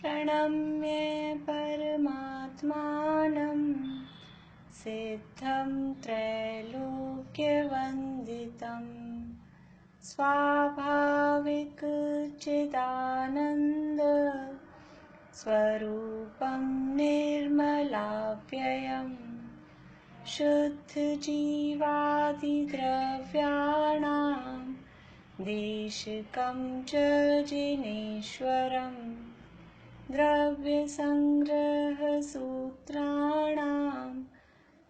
प्रणम्य परमात्मानं सिद्धं त्रैलोक्यवन्दितं स्वाभाविक चिदानन्द स्वरूपं निर्मलाव्ययम् शुद्धजीवादिद्रव्याणां देशिकं च जिनेश्वरम् द्रव्यसंग्रहसूत्राणां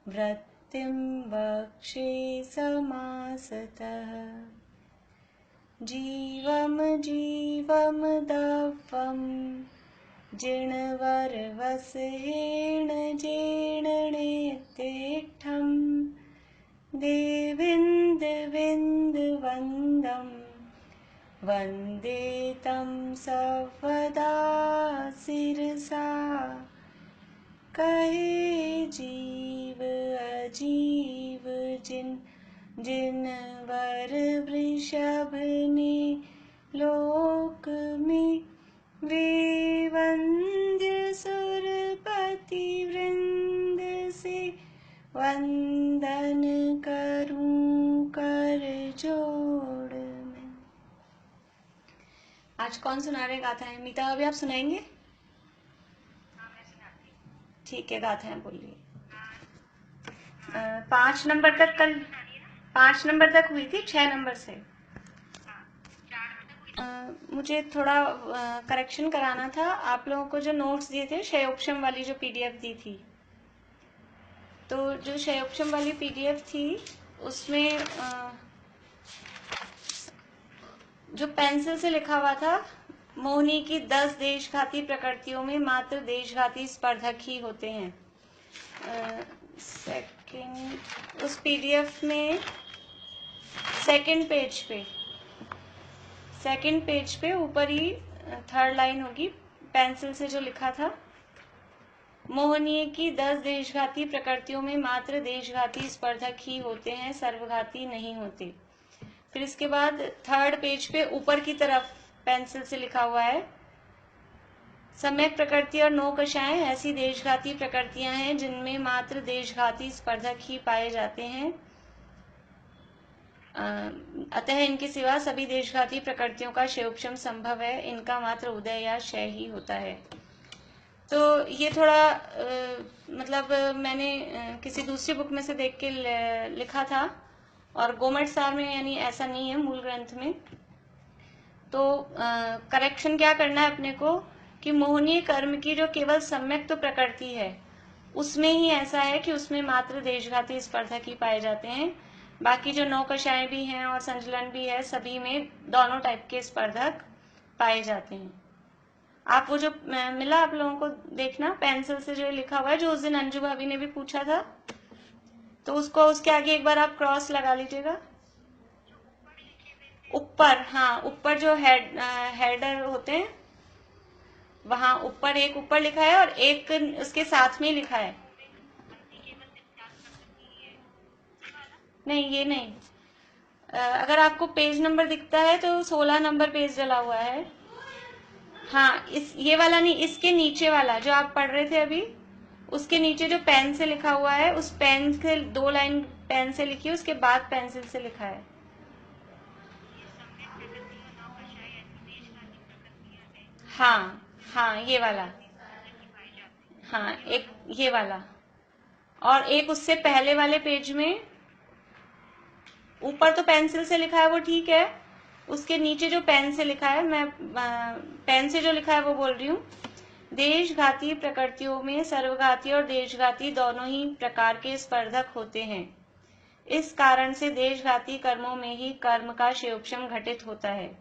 वृत्तिं वक्षे समासतः जीवं दवं जिणवरवसेण जेणनेत्तेष्ठं देविन्दविन्दवन्दं वन्दे तं सर्वदा शिरसा कहे जीव अजीव जिनवर वृषभ ने लोक में वे वंद्य सुरपति वृंद से वंदन करूं कर जोड़ में। आज कौन सुना रहे गाथाएं? मीता अभी आप सुनाएंगे? ठीक है, गाथाएं बोलिए। 5 नंबर तक कल 5 नंबर तक हुई थी, 6 नंबर से मुझे थोड़ा करेक्शन कराना था। आप लोगों को जो नोट्स दिए थे, शयोपशम वाली जो पीडीएफ दी थी, तो जो शयोपशम वाली पीडीएफ थी उसमें जो पेंसिल से लिखा हुआ था, मोहिनी की 10 देशघाती प्रकृतियों में मात्र देशघाती स्पर्धक ही होते हैं। सेकंड उस पीडीएफ में सेकंड पेज पे ऊपर ही 3rd लाइन होगी, पेंसिल से जो लिखा था, मोहनीय की 10 देशघाती प्रकृतियों में मात्र देशघाती स्पर्धक ही होते हैं, सर्वघाती नहीं होते। फिर इसके बाद 3rd पेज पे ऊपर की तरफ पेंसिल से लिखा हुआ है, सम्यक प्रकृति और नौकशाएं ऐसी देशघाती प्रकृतियां हैं जिनमें मात्र देशघाती स्पर्धक ही पाए जाते हैं, अतः इनके सिवा सभी देशघाती प्रकृतियों का शयोपशम संभव है, इनका मात्र उदय या क्षय ही होता है। तो ये थोड़ा मतलब मैंने किसी दूसरी बुक में से देख के लिखा था, और गोमट सार में यानी ऐसा नहीं है मूल ग्रंथ में। तो करेक्शन क्या करना है अपने को कि मोहनीय कर्म की जो केवल सम्यक तो प्रकृति है उसमें ही ऐसा है कि उसमें मात्र देशघाती स्पर्धक ही पाए जाते हैं, बाकी जो नौकशाएं भी हैं और संचलन भी है, सभी में दोनों टाइप के स्पर्धक पाए जाते हैं। आप वो जो मिला आप लोगों को देखना, पेंसिल से जो लिखा हुआ है, जो उस दिन अंजू भाभी ने भी पूछा था, तो उसको उसके आगे एक बार आप क्रॉस लगा लीजिएगा। ऊपर, हाँ, ऊपर जो हेडर होते हैं वहां ऊपर एक ऊपर लिखा है और एक उसके साथ में लिखा है। नहीं, ये नहीं। अगर आपको पेज नंबर दिखता है तो 16 नंबर पेज डला हुआ है। हाँ, ये वाला नहीं, इसके नीचे वाला जो आप पढ़ रहे थे अभी, उसके नीचे जो पेन से लिखा हुआ है, उस पेन से 2 लाइन पेन से लिखी है, उसके बाद पेंसिल से लिखा है। हाँ हाँ, ये वाला, हाँ, एक ये वाला, और एक उससे पहले वाले पेज में ऊपर तो पेंसिल से लिखा है वो ठीक है, उसके नीचे जो पेन से लिखा है, मैं पेन से जो लिखा है वो बोल रही हूँ। देशघाती प्रकृतियों में सर्वघाती और देशघाती दोनों ही प्रकार के स्पर्धक होते हैं, इस कारण से देशघाती कर्मों में ही कर्म का शयोपशम घटित होता है।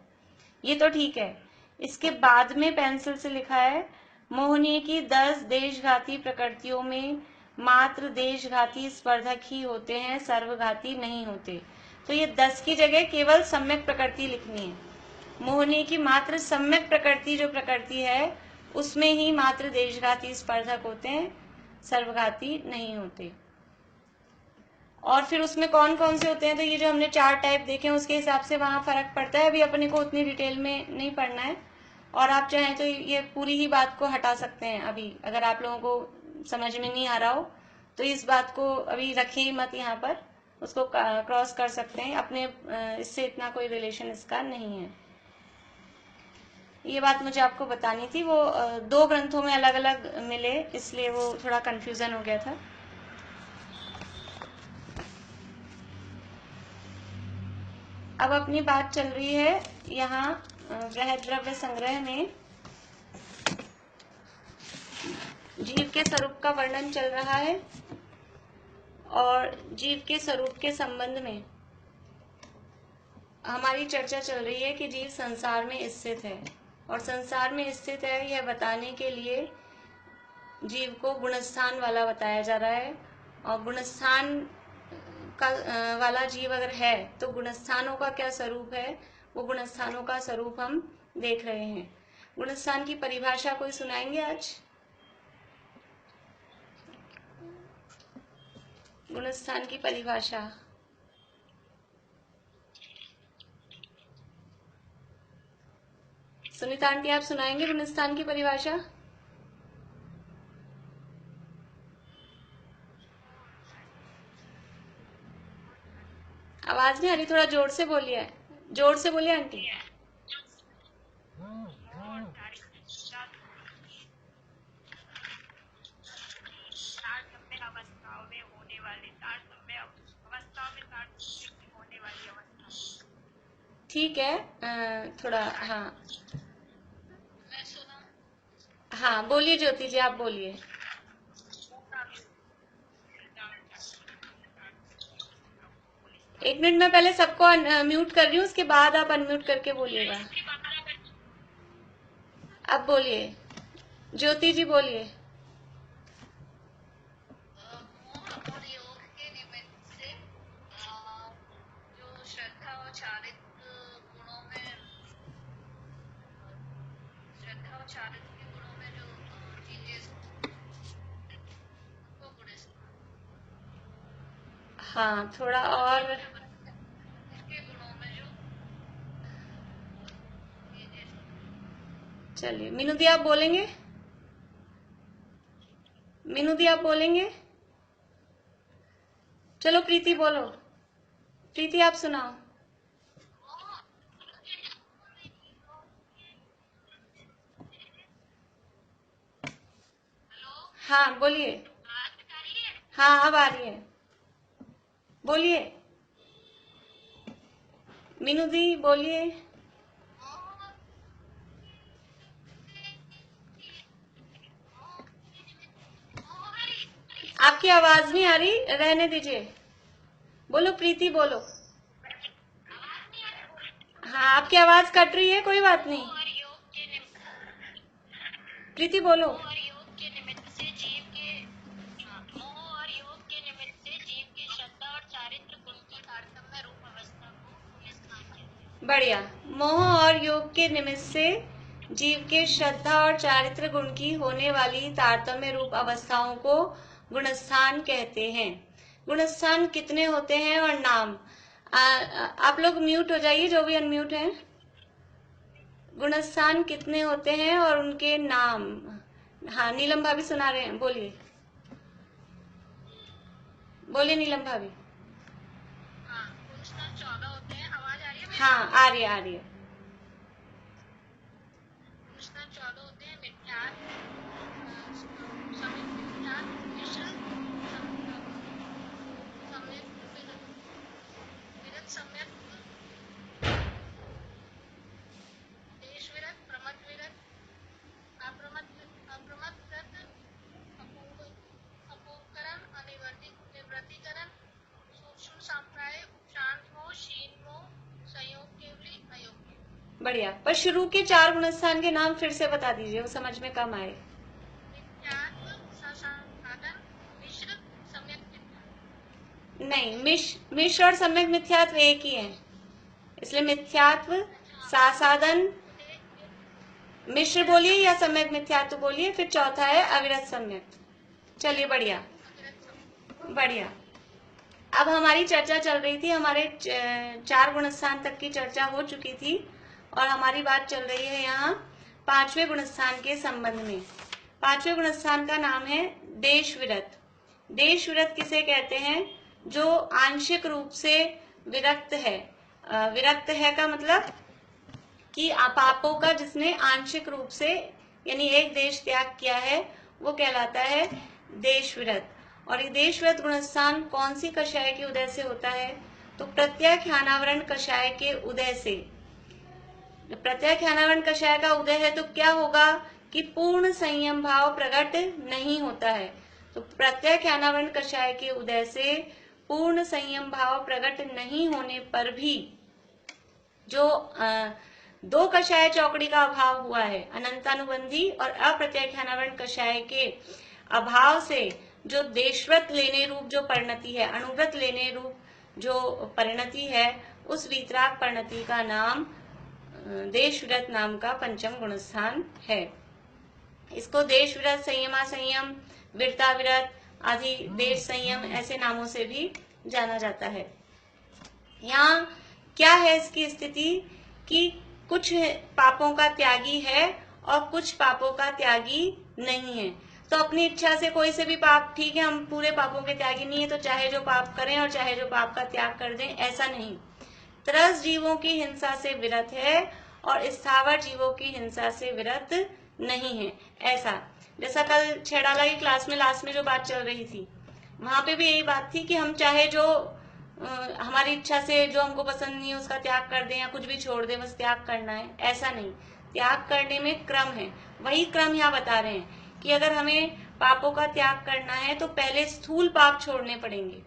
ये तो ठीक है। इसके बाद में पेंसिल से लिखा है, मोहनीय की 10 देशघाती प्रकृतियों में मात्र देशघाती स्पर्धक ही होते हैं, सर्वघाती नहीं होते। तो ये 10 की जगह केवल सम्यक प्रकृति लिखनी है। मोहनीय की मात्र सम्यक प्रकृति जो प्रकृति है उसमें ही मात्र देशघाती स्पर्धक होते हैं, सर्वघाती नहीं होते। और फिर उसमें कौन कौन से होते हैं, तो ये जो हमने 4 टाइप देखे हैं उसके हिसाब से वहां फर्क पड़ता है। अभी अपने को उतनी डिटेल में नहीं पढ़ना है, और आप चाहें तो ये पूरी ही बात को हटा सकते हैं अभी, अगर आप लोगों को समझ में नहीं आ रहा हो तो इस बात को अभी रखिए ही मत यहाँ पर, उसको क्रॉस कर सकते हैं अपने, इससे इतना कोई रिलेशन इसका नहीं है। ये बात मुझे आपको बतानी थी, वो दो ग्रंथों में अलग अलग मिले इसलिए वो थोड़ा कंफ्यूजन हो गया था। अब अपनी बात चल रही है यहाँ बृहद द्रव्य संग्रह में जीव के स्वरूप का वर्णन चल रहा है, और जीव के स्वरूप के संबंध में हमारी चर्चा चल रही है कि जीव संसार में स्थित है, और संसार में स्थित है यह बताने के लिए जीव को गुणस्थान वाला बताया जा रहा है। और गुणस्थान का वाला जीव अगर है तो गुणस्थानों का क्या स्वरूप है, वो गुणस्थानों का स्वरूप हम देख रहे हैं। गुणस्थान की परिभाषा कोई सुनाएंगे आज? गुणस्थान की परिभाषा सुनीता आंटी आप सुनाएंगे गुणस्थान की परिभाषा? आवाज नहीं आ रही, थोड़ा जोर से बोलिए, जोर से बोलिए आंटी। ठीक है, थोड़ा हाँ हाँ बोलिए ज्योति जी, आप बोलिए। एक मिनट में पहले सबको म्यूट कर रही हूँ, उसके बाद आप अनम्यूट करके बोलिएगा। अब बोलिए ज्योति जी, बोलिए। हाँ थोड़ा और, चलिए मीनू दी आप बोलेंगे, मीनू दी आप बोलेंगे। चलो प्रीति बोलो, प्रीति आप सुनाओ। हाँ बोलिए, हाँ अब आ रही है, बोलिए मीनू दी बोलिए। आपकी आवाज नहीं आ रही, रहने दीजिए, बोलो प्रीति बोलो। हाँ आपकी आवाज कट रही है, कोई बात नहीं, प्रीति बोलो। बढ़िया, मोह और योग के निमित्त से जीव के श्रद्धा और चारित्र गुण की होने वाली तारतम्य रूप अवस्थाओं को गुणस्थान कहते हैं। गुणस्थान कितने होते हैं और नाम? आप लोग म्यूट हो जाइए जो भी अनम्यूट हैं। गुणस्थान कितने होते हैं और उनके नाम? हाँ नीलम भाभी सुना रहे हैं, बोलिए बोलिए नीलम भाभी। हाँ आ रही है, आ रही है। बढ़िया, पर शुरू के चार गुणस्थान के नाम फिर से बता दीजिए, वो समझ में कम आए। नहीं, मिश्र और सम्यक मिथ्यात्व एक ही है, इसलिए मिथ्यात्व, सासाधन, मिश्र बोलिए या सम्यक मिथ्यात्व बोलिए, फिर चौथा है अविरत सम्यक। चलिए बढ़िया बढ़िया। अब हमारी चर्चा चल रही थी, हमारे चार गुणस्थान तक की चर्चा हो चुकी थी, और हमारी बात चल रही है यहाँ पांचवें गुणस्थान के संबंध में। पांचवें गुणस्थान का नाम है देशविरत। देशविरत किसे कहते हैं? जो आंशिक रूप से विरक्त है। विरक्त है का मतलब कि पापों का जिसने आंशिक रूप से यानी एक देश त्याग किया है वो कहलाता है देशविरत। और ये देशविरत गुणस्थान कौन सी कषाय के उदय से होता है? तो प्रत्याख्यानावरण कषाय के उदय से। प्रत्याख्यानावरण कषाय का उदय है तो क्या होगा कि पूर्ण संयम भाव प्रकट नहीं होता है। तो प्रत्याख्यानावरण कषाय के उदय से पूर्ण संयम भाव प्रकट नहीं होने पर भी जो दो कषाय चौकड़ी का अभाव हुआ है, अनंतानुबंधी और अप्रत्याख्यानावरण कषाय के अभाव से जो देशव्रत लेने रूप जो परिणति है, अनुव्रत लेने रूप जो परिणति है, उस वीतराग परिणति का नाम देशव्रत नाम का पंचम गुणस्थान है। इसको देशव्रत, संयमा संयम, वीरता विरत आदि देश संयम ऐसे नामों से भी जाना जाता है। यहाँ क्या है इसकी स्थिति कि कुछ पापों का त्यागी है और कुछ पापों का त्यागी नहीं है। तो अपनी इच्छा से कोई से भी पाप, ठीक है हम पूरे पापों के त्यागी नहीं है तो चाहे जो पाप करें और चाहे जो पाप का त्याग कर दें, ऐसा नहीं। त्रस जीवों की हिंसा से विरत है और स्थावर जीवों की हिंसा से विरत नहीं है, ऐसा। जैसा कल छेड़ाला की क्लास में लास्ट में जो बात चल रही थी, वहां पे भी यही बात थी कि हम चाहे जो हमारी इच्छा से जो हमको पसंद नहीं है उसका त्याग कर दें या कुछ भी छोड़ दें, बस त्याग करना है, ऐसा नहीं। त्याग करने में क्रम है, वही क्रम यहाँ बता रहे हैं कि अगर हमें पापों का त्याग करना है तो पहले स्थूल पाप छोड़ने पड़ेंगे।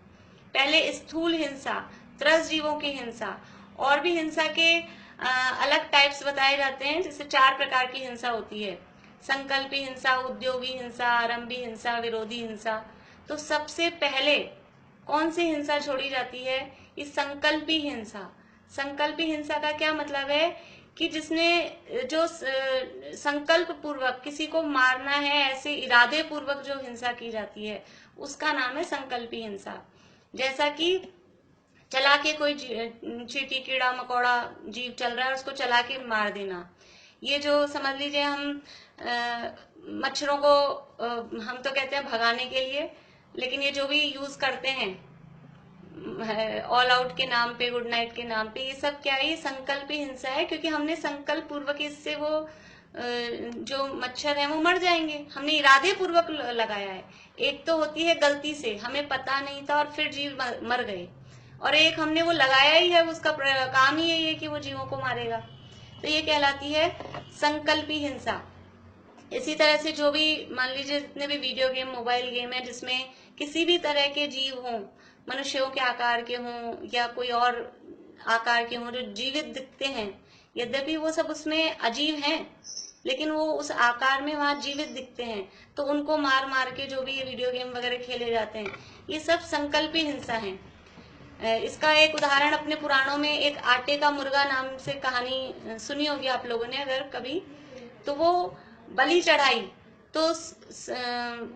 पहले स्थूल हिंसा, त्रस जीवों की हिंसा, और भी हिंसा के अलग टाइप्स बताए जाते हैं। जैसे 4 प्रकार की हिंसा होती है, संकल्पी हिंसा, उद्योगी हिंसा, आरंभी हिंसा, विरोधी हिंसा। तो सबसे पहले कौन सी हिंसा छोड़ी जाती है? इस संकल्पी हिंसा। संकल्पी हिंसा का क्या मतलब है कि जिसने जो संकल्प पूर्वक किसी को मारना है, ऐसे इरादे पूर्वक जो हिंसा की जाती है उसका नाम है संकल्पी हिंसा। जैसा कि चला के कोई चींटी, कीड़ा मकोड़ा जीव चल रहा है उसको चला के मार देना। ये जो समझ लीजिए हम मच्छरों को हम तो कहते हैं भगाने के लिए, लेकिन ये जो भी यूज करते हैं ऑल आउट के नाम पे, गुड नाइट के नाम पे, ये सब क्या है? ये संकल्पी हिंसा है, क्योंकि हमने संकल्प पूर्वक इससे वो जो मच्छर है वो मर जाएंगे, हमने इरादे पूर्वक लगाया है। एक तो होती है गलती से, हमें पता नहीं था और फिर जीव मर गए, और एक हमने वो लगाया ही है, उसका काम ही यही है कि वो जीवों को मारेगा, तो ये कहलाती है संकल्पी हिंसा। इसी तरह से जो भी मान लीजिए जितने भी वीडियो गेम, मोबाइल गेम है जिसमें किसी भी तरह के जीव हों, मनुष्यों के आकार के हों या कोई और आकार के हों जो जीवित दिखते हैं, यद्यपि वो सब उसमें अजीब हैं लेकिन वो उस आकार में वहां जीवित दिखते हैं, तो उनको मार मार के जो भी ये वीडियो गेम वगैरह खेले जाते हैं, ये सब संकल्पी हिंसा है। इसका एक उदाहरण अपने पुराणों में एक आटे का मुर्गा नाम से कहानी सुनी होगी आप लोगों ने अगर कभी, तो वो बलि चढ़ाई तो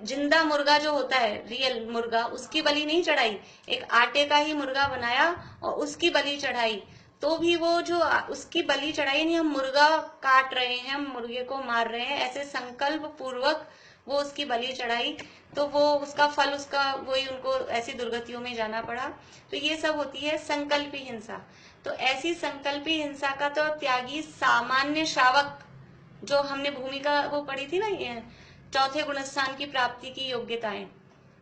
जिंदा मुर्गा जो होता है, रियल मुर्गा, उसकी बलि नहीं चढ़ाई, एक आटे का ही मुर्गा बनाया और उसकी बलि चढ़ाई। तो भी वो जो उसकी बलि चढ़ाई, नहीं हम मुर्गा काट रहे हैं, हम मुर्गे को मार रहे हैं, ऐसे संकल्प पूर्वक वो उसकी बलि चढ़ाई, तो वो उसका फल उसका वही, उनको ऐसी दुर्गतियों में जाना पड़ा। तो ये सब होती है संकल्पी हिंसा। तो ऐसी संकल्पी हिंसा का तो त्यागी सामान्य श्रावक, जो हमने भूमिका वो पढ़ी थी ना, ये चौथे गुणस्थान की प्राप्ति की योग्यताएं,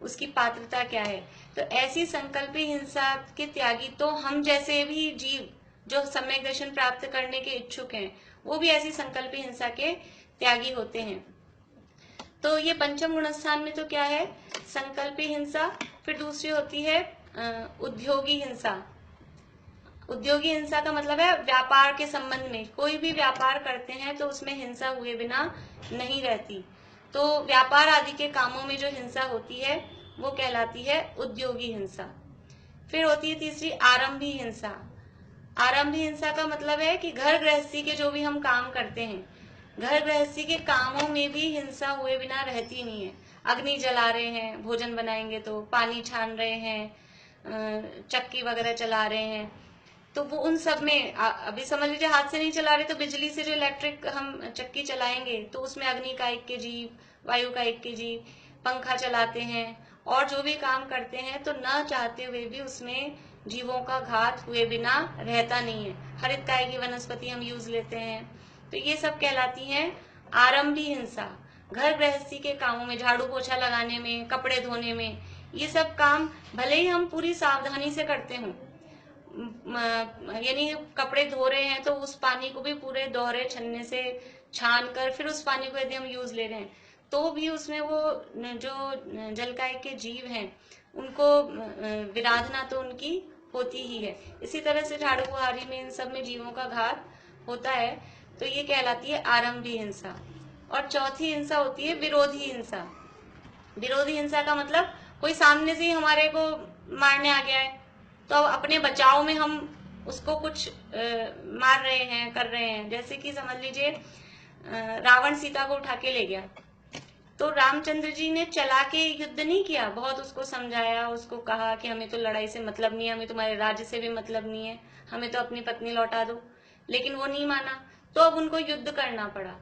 उसकी पात्रता क्या है, तो ऐसी संकल्पी हिंसा के त्यागी तो हम जैसे भी जीव जो सम्यक दर्शन प्राप्त करने के इच्छुक हैं, वो भी ऐसी संकल्पी हिंसा के त्यागी होते हैं। तो ये पंचम गुणस्थान में तो क्या है? संकल्पी हिंसा। फिर दूसरी होती है उद्योगी हिंसा। उद्योगी हिंसा का मतलब है व्यापार के संबंध में, कोई भी व्यापार करते हैं तो उसमें हिंसा हुए बिना नहीं रहती। तो व्यापार आदि के कामों में जो हिंसा होती है वो कहलाती है उद्योगी हिंसा। फिर होती है तीसरी आरंभी हिंसा। आरंभी हिंसा का मतलब है कि घर गृहस्थी के जो भी हम काम करते हैं, घर गृहस्थी के कामों में भी हिंसा हुए बिना रहती नहीं है। अग्नि जला रहे हैं, भोजन बनाएंगे तो पानी छान रहे हैं, चक्की वगैरह चला रहे हैं, तो वो उन सब में अभी समझ लीजिए हाथ से नहीं चला रहे तो बिजली से जो इलेक्ट्रिक हम चक्की चलाएंगे तो उसमें अग्नि का एक के जीव, वायु का एक के जीव, पंखा चलाते हैं और जो भी काम करते हैं तो न चाहते हुए भी उसमें जीवों का घात हुए बिना रहता नहीं है। हरितकाय की वनस्पति हम यूज लेते हैं, तो ये सब कहलाती हैं आरंभी हिंसा। घर गृहस्थी के कामों में, झाड़ू पोछा लगाने में, कपड़े धोने में, ये सब काम भले ही हम पूरी सावधानी से करते हों, यानी कपड़े धो रहे हैं तो उस पानी को भी पूरे दोहरे छन्ने से छान कर फिर उस पानी को यदि हम यूज ले रहे हैं तो भी उसमें वो जो जलकाय के जीव हैं उनको विराधना तो उनकी होती ही है। इसी तरह से झाड़ू बुहारी में इन सब में जीवों का घात होता है, तो ये कहलाती है आरंभी हिंसा। और चौथी हिंसा होती है विरोधी हिंसा। विरोधी हिंसा का मतलब कोई सामने से ही हमारे को मारने आ गया है तो अब अपने बचाव में हम उसको कुछ मार रहे हैं, कर रहे हैं। जैसे कि समझ लीजिए रावण सीता को उठा के ले गया तो रामचंद्र जी ने चला के युद्ध नहीं किया, बहुत उसको समझाया, उसको कहा कि हमें तो लड़ाई से मतलब नहीं है, हमें तुम्हारे राज्य से भी मतलब नहीं है, हमें तो अपनी पत्नी लौटा दो, लेकिन वो नहीं माना तो अब उनको युद्ध करना पड़ा।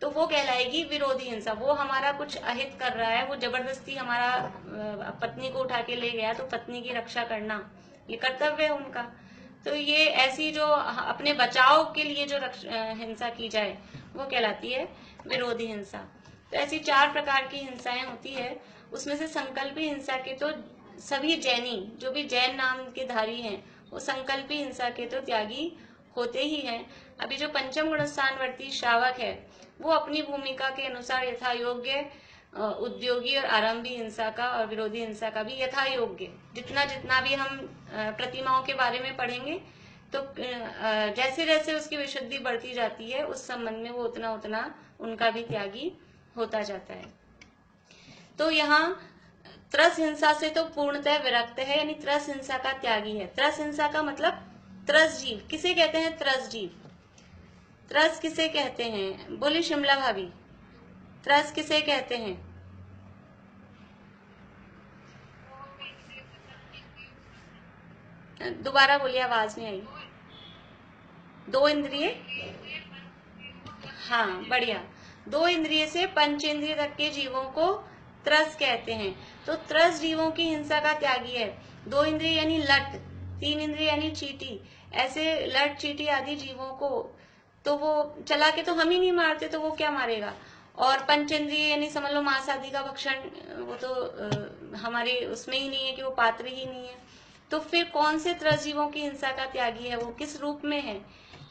तो वो कहलाएगी विरोधी हिंसा। वो हमारा कुछ अहित कर रहा है, वो जबरदस्ती हमारा पत्नी को उठा के ले गया तो पत्नी की रक्षा करना ये कर्तव्य है उनका। तो ये ऐसी जो अपने बचाव के लिए जो हिंसा की जाए वो कहलाती है विरोधी हिंसा। तो ऐसी 4 प्रकार की हिंसाएं होती है। उसमें से संकल्पी हिंसा के तो सभी जैनी, जो भी जैन नाम के धारी हैं, वो संकल्पी हिंसा के तो त्यागी होते ही हैं। अभी जो पंचम गुणस्थानवर्ती श्रावक है वो अपनी भूमिका के अनुसार यथा योग्य उद्योगी और आरंभी हिंसा का और विरोधी हिंसा का भी यथा योग्य जितना जितना भी हम प्रतिमाओं के बारे में पढ़ेंगे तो जैसे जैसे उसकी विशुद्धि बढ़ती जाती है उस संबंध में वो उतना उतना उनका भी त्यागी होता जाता है। तो यहाँ त्रस हिंसा से तो पूर्णतः विरक्त है, यानी त्रस हिंसा का त्यागी है। त्रस हिंसा का मतलब त्रस जीव किसे कहते हैं? त्रस जीव। त्रस किसे कहते हैं? बोली शिमला भाभी, त्रस किसे कहते हैं? दोबारा बोलिए, आवाज नहीं आई। 2 इंद्रिय, हाँ बढ़िया। 2 इंद्रिय से पंचेंद्रिय तक के जीवों को त्रस कहते हैं। तो त्रस जीवों की हिंसा का त्यागी है। 2 इंद्रिय यानी लट, 3 इंद्रिय यानी चींटी, ऐसे लट चींटी आदि जीवों को तो वो चला के तो हम ही नहीं मारते तो वो क्या मारेगा। और पंचेंद्रिय यानी समझ लो मांस आदि का भक्षण, वो तो हमारे उसमें ही नहीं है कि वो पात्र ही नहीं है। तो फिर कौन से त्रस जीवों की हिंसा का त्यागी है? वो किस रूप में है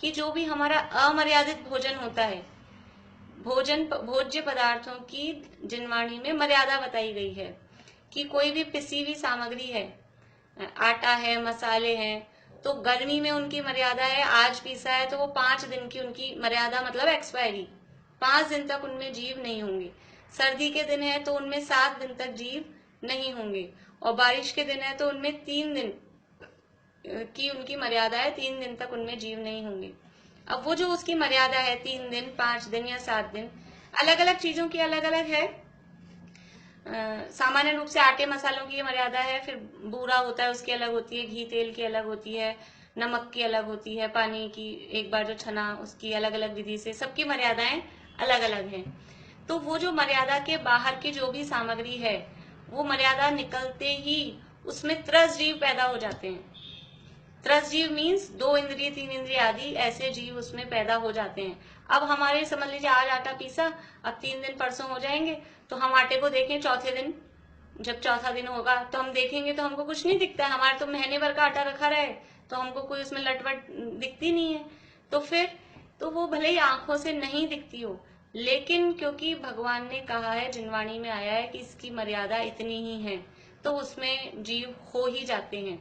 कि जो भी हमारा अमर्यादित भोजन होता है, भोज्य पदार्थों की जिनवाणी में मर्यादा बताई गई है कि कोई भी पिसी हुई सामग्री है, आटा है, मसाले हैं, तो गर्मी में उनकी मर्यादा है, आज पीसा है तो वो 5 दिन की उनकी मर्यादा, मतलब एक्सपायरी, 5 दिन तक उनमें जीव नहीं होंगे। सर्दी के दिन है तो उनमें 7 दिन तक जीव नहीं होंगे, और बारिश के दिन है तो उनमें 3 दिन की उनकी मर्यादा है, 3 दिन तक उनमें जीव नहीं होंगे। अब वो जो उसकी मर्यादा है 3 दिन, 5 दिन या 7 दिन, अलग अलग चीजों की अलग अलग है। सामान्य रूप से आटे मसालों की मर्यादा है, फिर बूरा होता है उसकी अलग होती है, घी तेल की अलग होती है, नमक की अलग होती है, पानी की एक बार जो छना उसकी अलग अलग विधि से, सबकी मर्यादाएं अलग अलग हैं। तो वो जो मर्यादा के बाहर की जो भी सामग्री है वो मर्यादा निकलते ही उसमें त्रस जीव पैदा हो जाते हैं। त्रस जीव मीन्स 2 इंद्रिय 3 इंद्रिय आदि ऐसे जीव उसमें पैदा हो जाते हैं। अब हमारे समझ लीजिए आज आटा पीसा, अब 3 दिन परसों हो जाएंगे तो हम आटे को देखें चौथे दिन, जब चौथा दिन होगा तो हम देखेंगे तो हमको कुछ नहीं दिखता है, हमारे तो महीने भर का आटा रखा रहे तो हमको कोई उसमें लटवट दिखती नहीं है। तो फिर तो वो भले ही आंखों से नहीं दिखती हो, लेकिन क्योंकि भगवान ने कहा है, जिनवाणी में आया है कि इसकी मर्यादा इतनी ही है, तो उसमें जीव हो ही जाते हैं।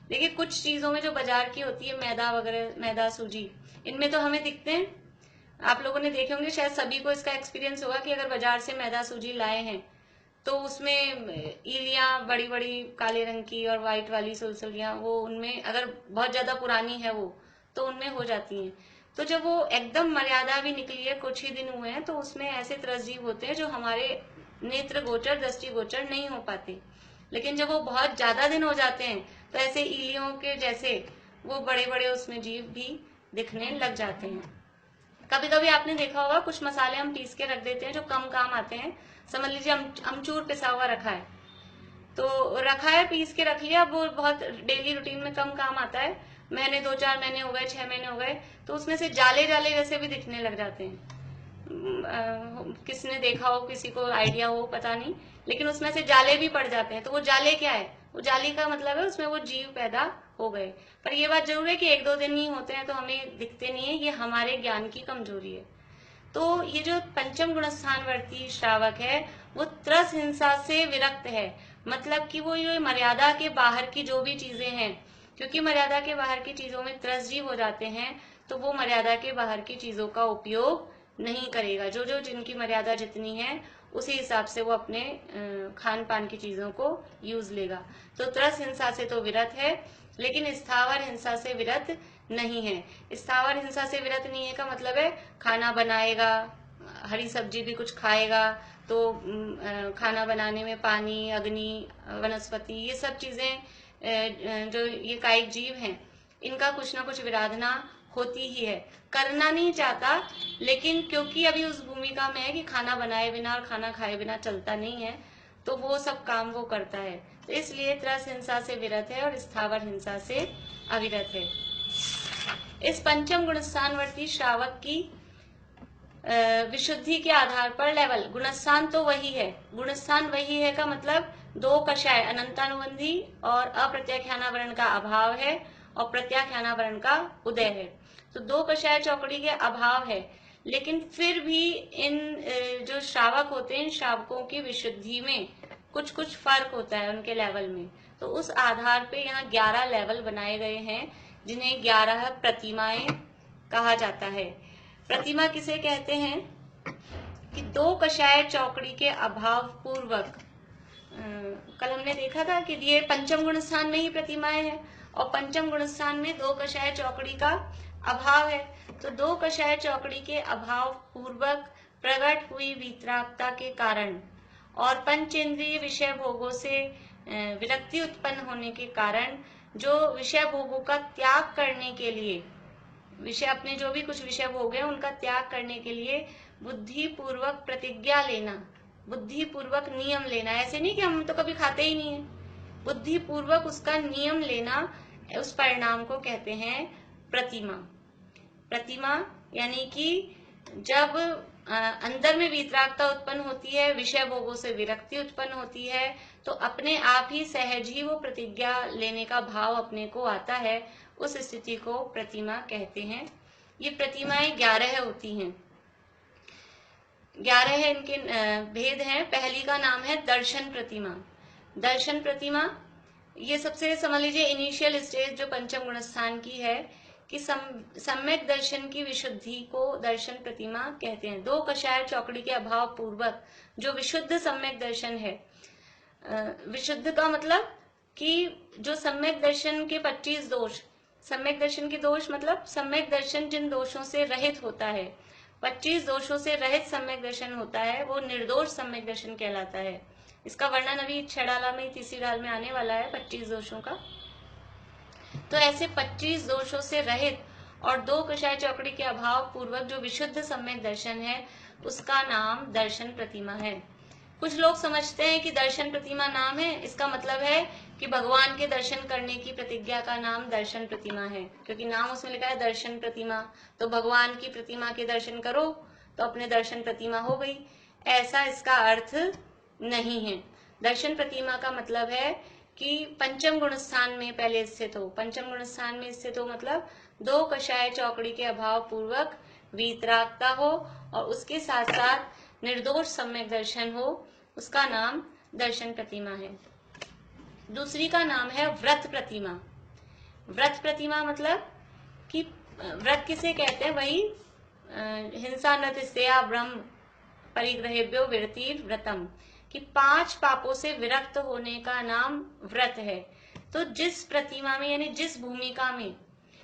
देखिए कुछ चीजों में जो बाजार की होती है, मैदा वगैरह, मैदा सूजी, इनमें तो हमें दिखते हैं। आप लोगों ने देखे होंगे, शायद सभी को इसका एक्सपीरियंस होगा कि अगर बाजार से मैदा सूजी लाए हैं तो उसमें इलियां बड़ी बड़ी काले रंग की और व्हाइट वाली सुलसुलियां, वो उनमें अगर बहुत ज्यादा पुरानी है वो तो उनमें हो जाती हैं। तो जब वो एकदम मर्यादा भी निकली है, कुछ ही दिन हुए हैं, तो उसमें ऐसे त्रसजीव होते हैं जो हमारे नेत्र गोचर, दृष्टि गोचर नहीं हो पाते। लेकिन जब वो बहुत ज्यादा दिन हो जाते हैं तो ऐसे इलियों के जैसे वो बड़े बड़े उसमें जीव भी दिखने लग जाते हैं। कभी कभी आपने देखा होगा कुछ मसाले हम पीस के रख देते हैं जो कम काम आते हैं। समझ लीजिए अमचूर पिसा हुआ रखा है, तो रखा है, पीस के रख लिया, वो बहुत डेली रूटीन में कम काम आता है, महीने 2-4 महीने हो गए, 6 महीने हो गए, तो उसमें से जाले जाले जैसे भी दिखने लग जाते हैं। किसने देखा हो, किसी को आइडिया हो पता नहीं, लेकिन उसमें से जाले भी पड़ जाते हैं। तो वो जाले क्या है? वो जाली का मतलब है उसमें वो जीव पैदा हो गए। पर ये बात जरूर है कि 1-2 दिन ही होते हैं तो हमें दिखते नहीं है, ये हमारे ज्ञान की कमजोरी है। तो ये जो पंचम गुणस्थानवर्ती श्रावक है वो त्रस हिंसा से विरक्त है, मतलब कि वो ये मर्यादा के बाहर की जो भी चीजें हैं, क्योंकि मर्यादा के बाहर की चीजों में त्रस जीव हो जाते हैं, तो वो मर्यादा के बाहर की चीजों का उपयोग नहीं करेगा। जो जो जिनकी मर्यादा जितनी है उसी हिसाब से वो अपने खान पान की चीजों को यूज लेगा। तो त्रस हिंसा से तो विरत है, लेकिन स्थावर हिंसा से विरत नहीं है। स्थावर हिंसा से विरत नहीं है का मतलब है खाना बनाएगा, हरी सब्जी भी कुछ खाएगा, तो खाना बनाने में पानी, अग्नि, वनस्पति, ये सब चीजें जो ये कायिक जीव हैं, इनका कुछ ना कुछ विराधना होती ही है। करना नहीं चाहता, लेकिन क्योंकि अभी उस भूमिका में है कि खाना बनाए बिना और खाना खाए बिना चलता नहीं है, तो वो सब काम वो करता है। तो इसलिए त्रस हिंसा से विरत है और स्थावर हिंसा से अविरत है। इस पंचम गुणस्थानवर्ती श्रावक की विशुद्धि के आधार पर लेवल, गुणस्थान तो वही है, गुणस्थान वही है का मतलब 2 कषाय अनंतानुबंधी और अप्रत्याख्यानावरण का अभाव है और प्रत्याख्यानावरण का उदय है। तो 2 कषाय चौकड़ी के अभाव है, लेकिन फिर भी इन जो श्रावक होते हैं, इन श्रावकों की विशुद्धि में कुछ कुछ फर्क होता है उनके लेवल में। तो उस आधार पे यहाँ 11 लेवल बनाए गए हैं, जिन्हें 11 प्रतिमाएं कहा जाता है। प्रतिमा किसे कहते हैं? कि 2 कषाय चौकड़ी के अभाव पूर्वक, कल हमने देखा था कि ये पंचम गुण स्थान में ही प्रतिमाएं हैं और पंचम गुण स्थान में 2 कषाय चौकड़ी का अभाव है। तो 2 कषाय चौकड़ी के अभाव पूर्वक प्रकट हुई वीतरागता के कारण और पंचेंद्रिय विषय भोगों से विरक्ति उत्पन्न होने के कारण जो विषय भोगों का त्याग करने के लिए, विषय अपने जो भी कुछ विषय भोग हैं उनका त्याग करने के लिए बुद्धि पूर्वक प्रतिज्ञा लेना, बुद्धि पूर्वक नियम लेना, ऐसे नहीं कि हम तो कभी खाते ही नहीं है, बुद्धि पूर्वक उसका नियम लेना, उस परिणाम को कहते हैं प्रतिमा। प्रतिमा यानी कि जब अंदर में वीतरागता उत्पन्न होती है, विषय भोगों से विरक्ति उत्पन्न होती है, तो अपने आप ही सहज ही वो प्रतिज्ञा लेने का भाव अपने को आता है, उस स्थिति को प्रतिमा कहते हैं। ये प्रतिमाएं 11 होती हैं, 11 इनके भेद हैं। पहली का नाम है दर्शन प्रतिमा। दर्शन प्रतिमा ये सबसे समझ लीजिए इनिशियल स्टेज जो पंचम गुणस्थान की है, कि सम्यक दर्शन की विशुद्धि को दर्शन प्रतिमा कहते हैं। 2 कषाय चौकड़ी के अभाव पूर्वक जो विशुद्ध सम्यक दर्शन है, विशुद्ध का मतलब कि जो सम्यक दर्शन के 25 दोष, सम्यक दर्शन के दोष मतलब सम्यक दर्शन जिन दोषों से रहित होता है, 25 दोषों से रहित सम्यक दर्शन होता है, वो निर्दोष सम्यक दर्शन कहलाता है। इसका वर्णन अभी 6 डाला में, तीसरी डाल में आने वाला है 25 दोषों का। तो ऐसे 25 दोषों से रहित और 2 कषाय चौकड़ी के अभाव पूर्वक जो विशुद्ध सम्यक दर्शन है, उसका नाम दर्शन प्रतिमा है। कुछ लोग समझते हैं कि दर्शन प्रतिमा नाम है, इसका मतलब है कि भगवान के दर्शन करने की प्रतिज्ञा का नाम दर्शन प्रतिमा है, क्योंकि नाम उसमें लिखा है दर्शन प्रतिमा, तो भगवान की प्रतिमा के दर्शन करो तो अपने दर्शन प्रतिमा हो गई। ऐसा इसका अर्थ नहीं है। दर्शन प्रतिमा का मतलब है कि पंचम गुण स्थान में पहले स्थित हो। पंचम गुण स्थान में स्थित हो मतलब 2 कषाय चौकड़ी के अभाव पूर्वक वीतरागता हो और उसके साथ साथ निर्दोष सम्यक दर्शन हो, उसका नाम दर्शन प्रतिमा है। दूसरी का नाम है व्रत प्रतिमा। व्रत प्रतिमा मतलब कि व्रत किसे कहते हैं? वही हिंसा नृत्या ब्रह्म परिग्रहेभ्यो विरतिर व्रतम, कि 5 पापों से विरक्त होने का नाम व्रत है। तो जिस प्रतिमा में यानी जिस भूमिका में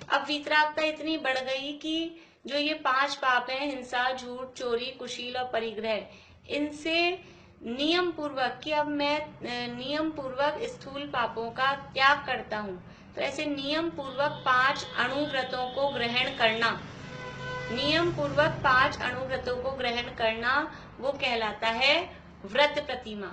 अब वीतरागता इतनी बढ़ गई कि जो ये 5 पाप हैं, हिंसा, झूठ, चोरी, कुशील और परिग्रह, इनसे नियम पूर्वक कि अब मैं नियम पूर्वक स्थूल पापों का त्याग करता हूँ, तो ऐसे नियम पूर्वक 5 अणुव्रतों को ग्रहण करना, नियम पूर्वक 5 अणुव्रतों को ग्रहण करना, वो कहलाता है व्रत प्रतिमा।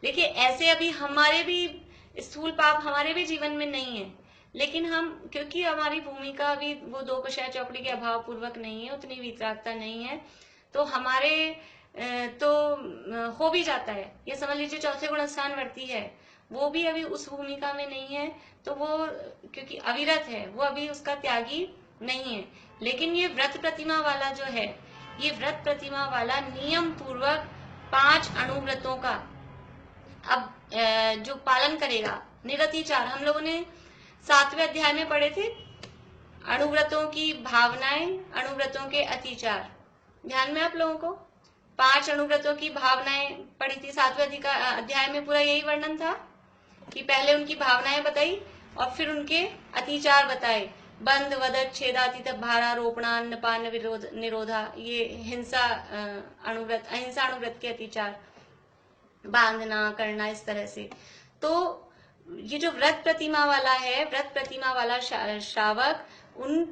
देखिए ऐसे अभी हमारे भी स्थूल पाप हमारे भी जीवन में नहीं है, लेकिन हम क्योंकि हमारी भूमिका अभी वो 2 कषाय चौकड़ी के अभाव पूर्वक नहीं है, उतनी वितरागता नहीं है, तो हमारे तो हो भी जाता है। ये समझ लीजिए चौथे गुण स्थान वर्ती है, वो भी अभी उस भूमिका में नहीं है, तो वो क्योंकि अविरत है, वो अभी उसका त्यागी नहीं है। लेकिन ये व्रत प्रतिमा वाला जो है, ये व्रत प्रतिमा वाला नियम पूर्वक 5 अणुव्रतों का अब जो पालन करेगा, निरतिचार, हम लोगों ने 7वें अध्याय में पढ़े थे, अणुव्रतों की भावनाएं, अणुव्रतों के अतिचार, ध्यान में आप लोगों को 5 अणुव्रतों की भावनाएं पढ़ी थी 7वें अध्याय में। पूरा यही वर्णन था कि पहले उनकी भावनाएं बताई और फिर उनके अतिचार बताए, बंध वदक छेदातीत भारारोपणा अन्नपान विरोध निरोधा, ये हिंसा अणुव्रत, अहिंसा अणुव्रत के अतिचार, बांधना करना, इस तरह से। तो ये जो व्रत प्रतिमा वाला है, व्रत प्रतिमा वाला श्रावक उन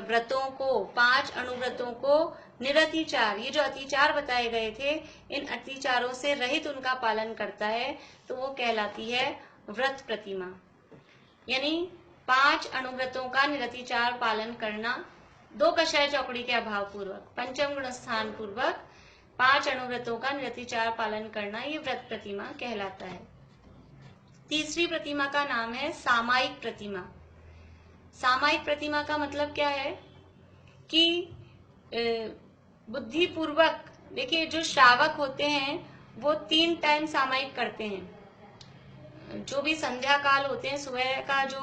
व्रतों को, 5 अणुव्रतों को निरतिचार, ये जो अतिचार बताए गए थे, इन अतिचारों से रहित उनका पालन करता है, तो वो कहलाती है व्रत प्रतिमा। यानी 5 अणुव्रतों का निरतिचार पालन करना, 2 कषाय चौकड़ी के अभाव पूर्वक, पंचम गुण स्थान पूर्वक 5 अणुव्रतों का निरतिचार पालन करना, ये व्रत प्रतिमा कहलाता है। तीसरी प्रतिमा का नाम है सामायिक प्रतिमा। सामायिक प्रतिमा का मतलब क्या है कि बुद्धिपूर्वक, देखिए जो श्रावक होते हैं वो 3 टाइम सामायिक करते हैं। जो भी संध्या काल होते हैं, सुबह का जो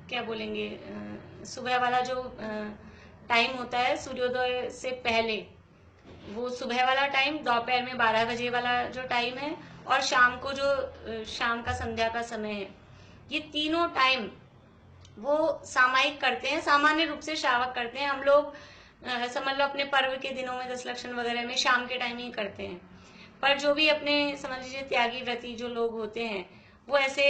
क्या बोलेंगे, सुबह वाला जो टाइम होता है सूर्योदय से पहले, वो सुबह वाला टाइम, दोपहर में 12 बजे वाला जो टाइम है, और शाम को जो शाम का संध्या का समय है, ये तीनों टाइम वो सामायिक करते हैं, सामान्य रूप से श्रावक करते हैं। हम लोग समझ लो अपने पर्व के दिनों में, 10 लक्षण वगैरह में शाम के टाइम ही करते हैं, पर जो भी अपने समझ लीजिए त्यागी व्रती जो लोग होते हैं, वो ऐसे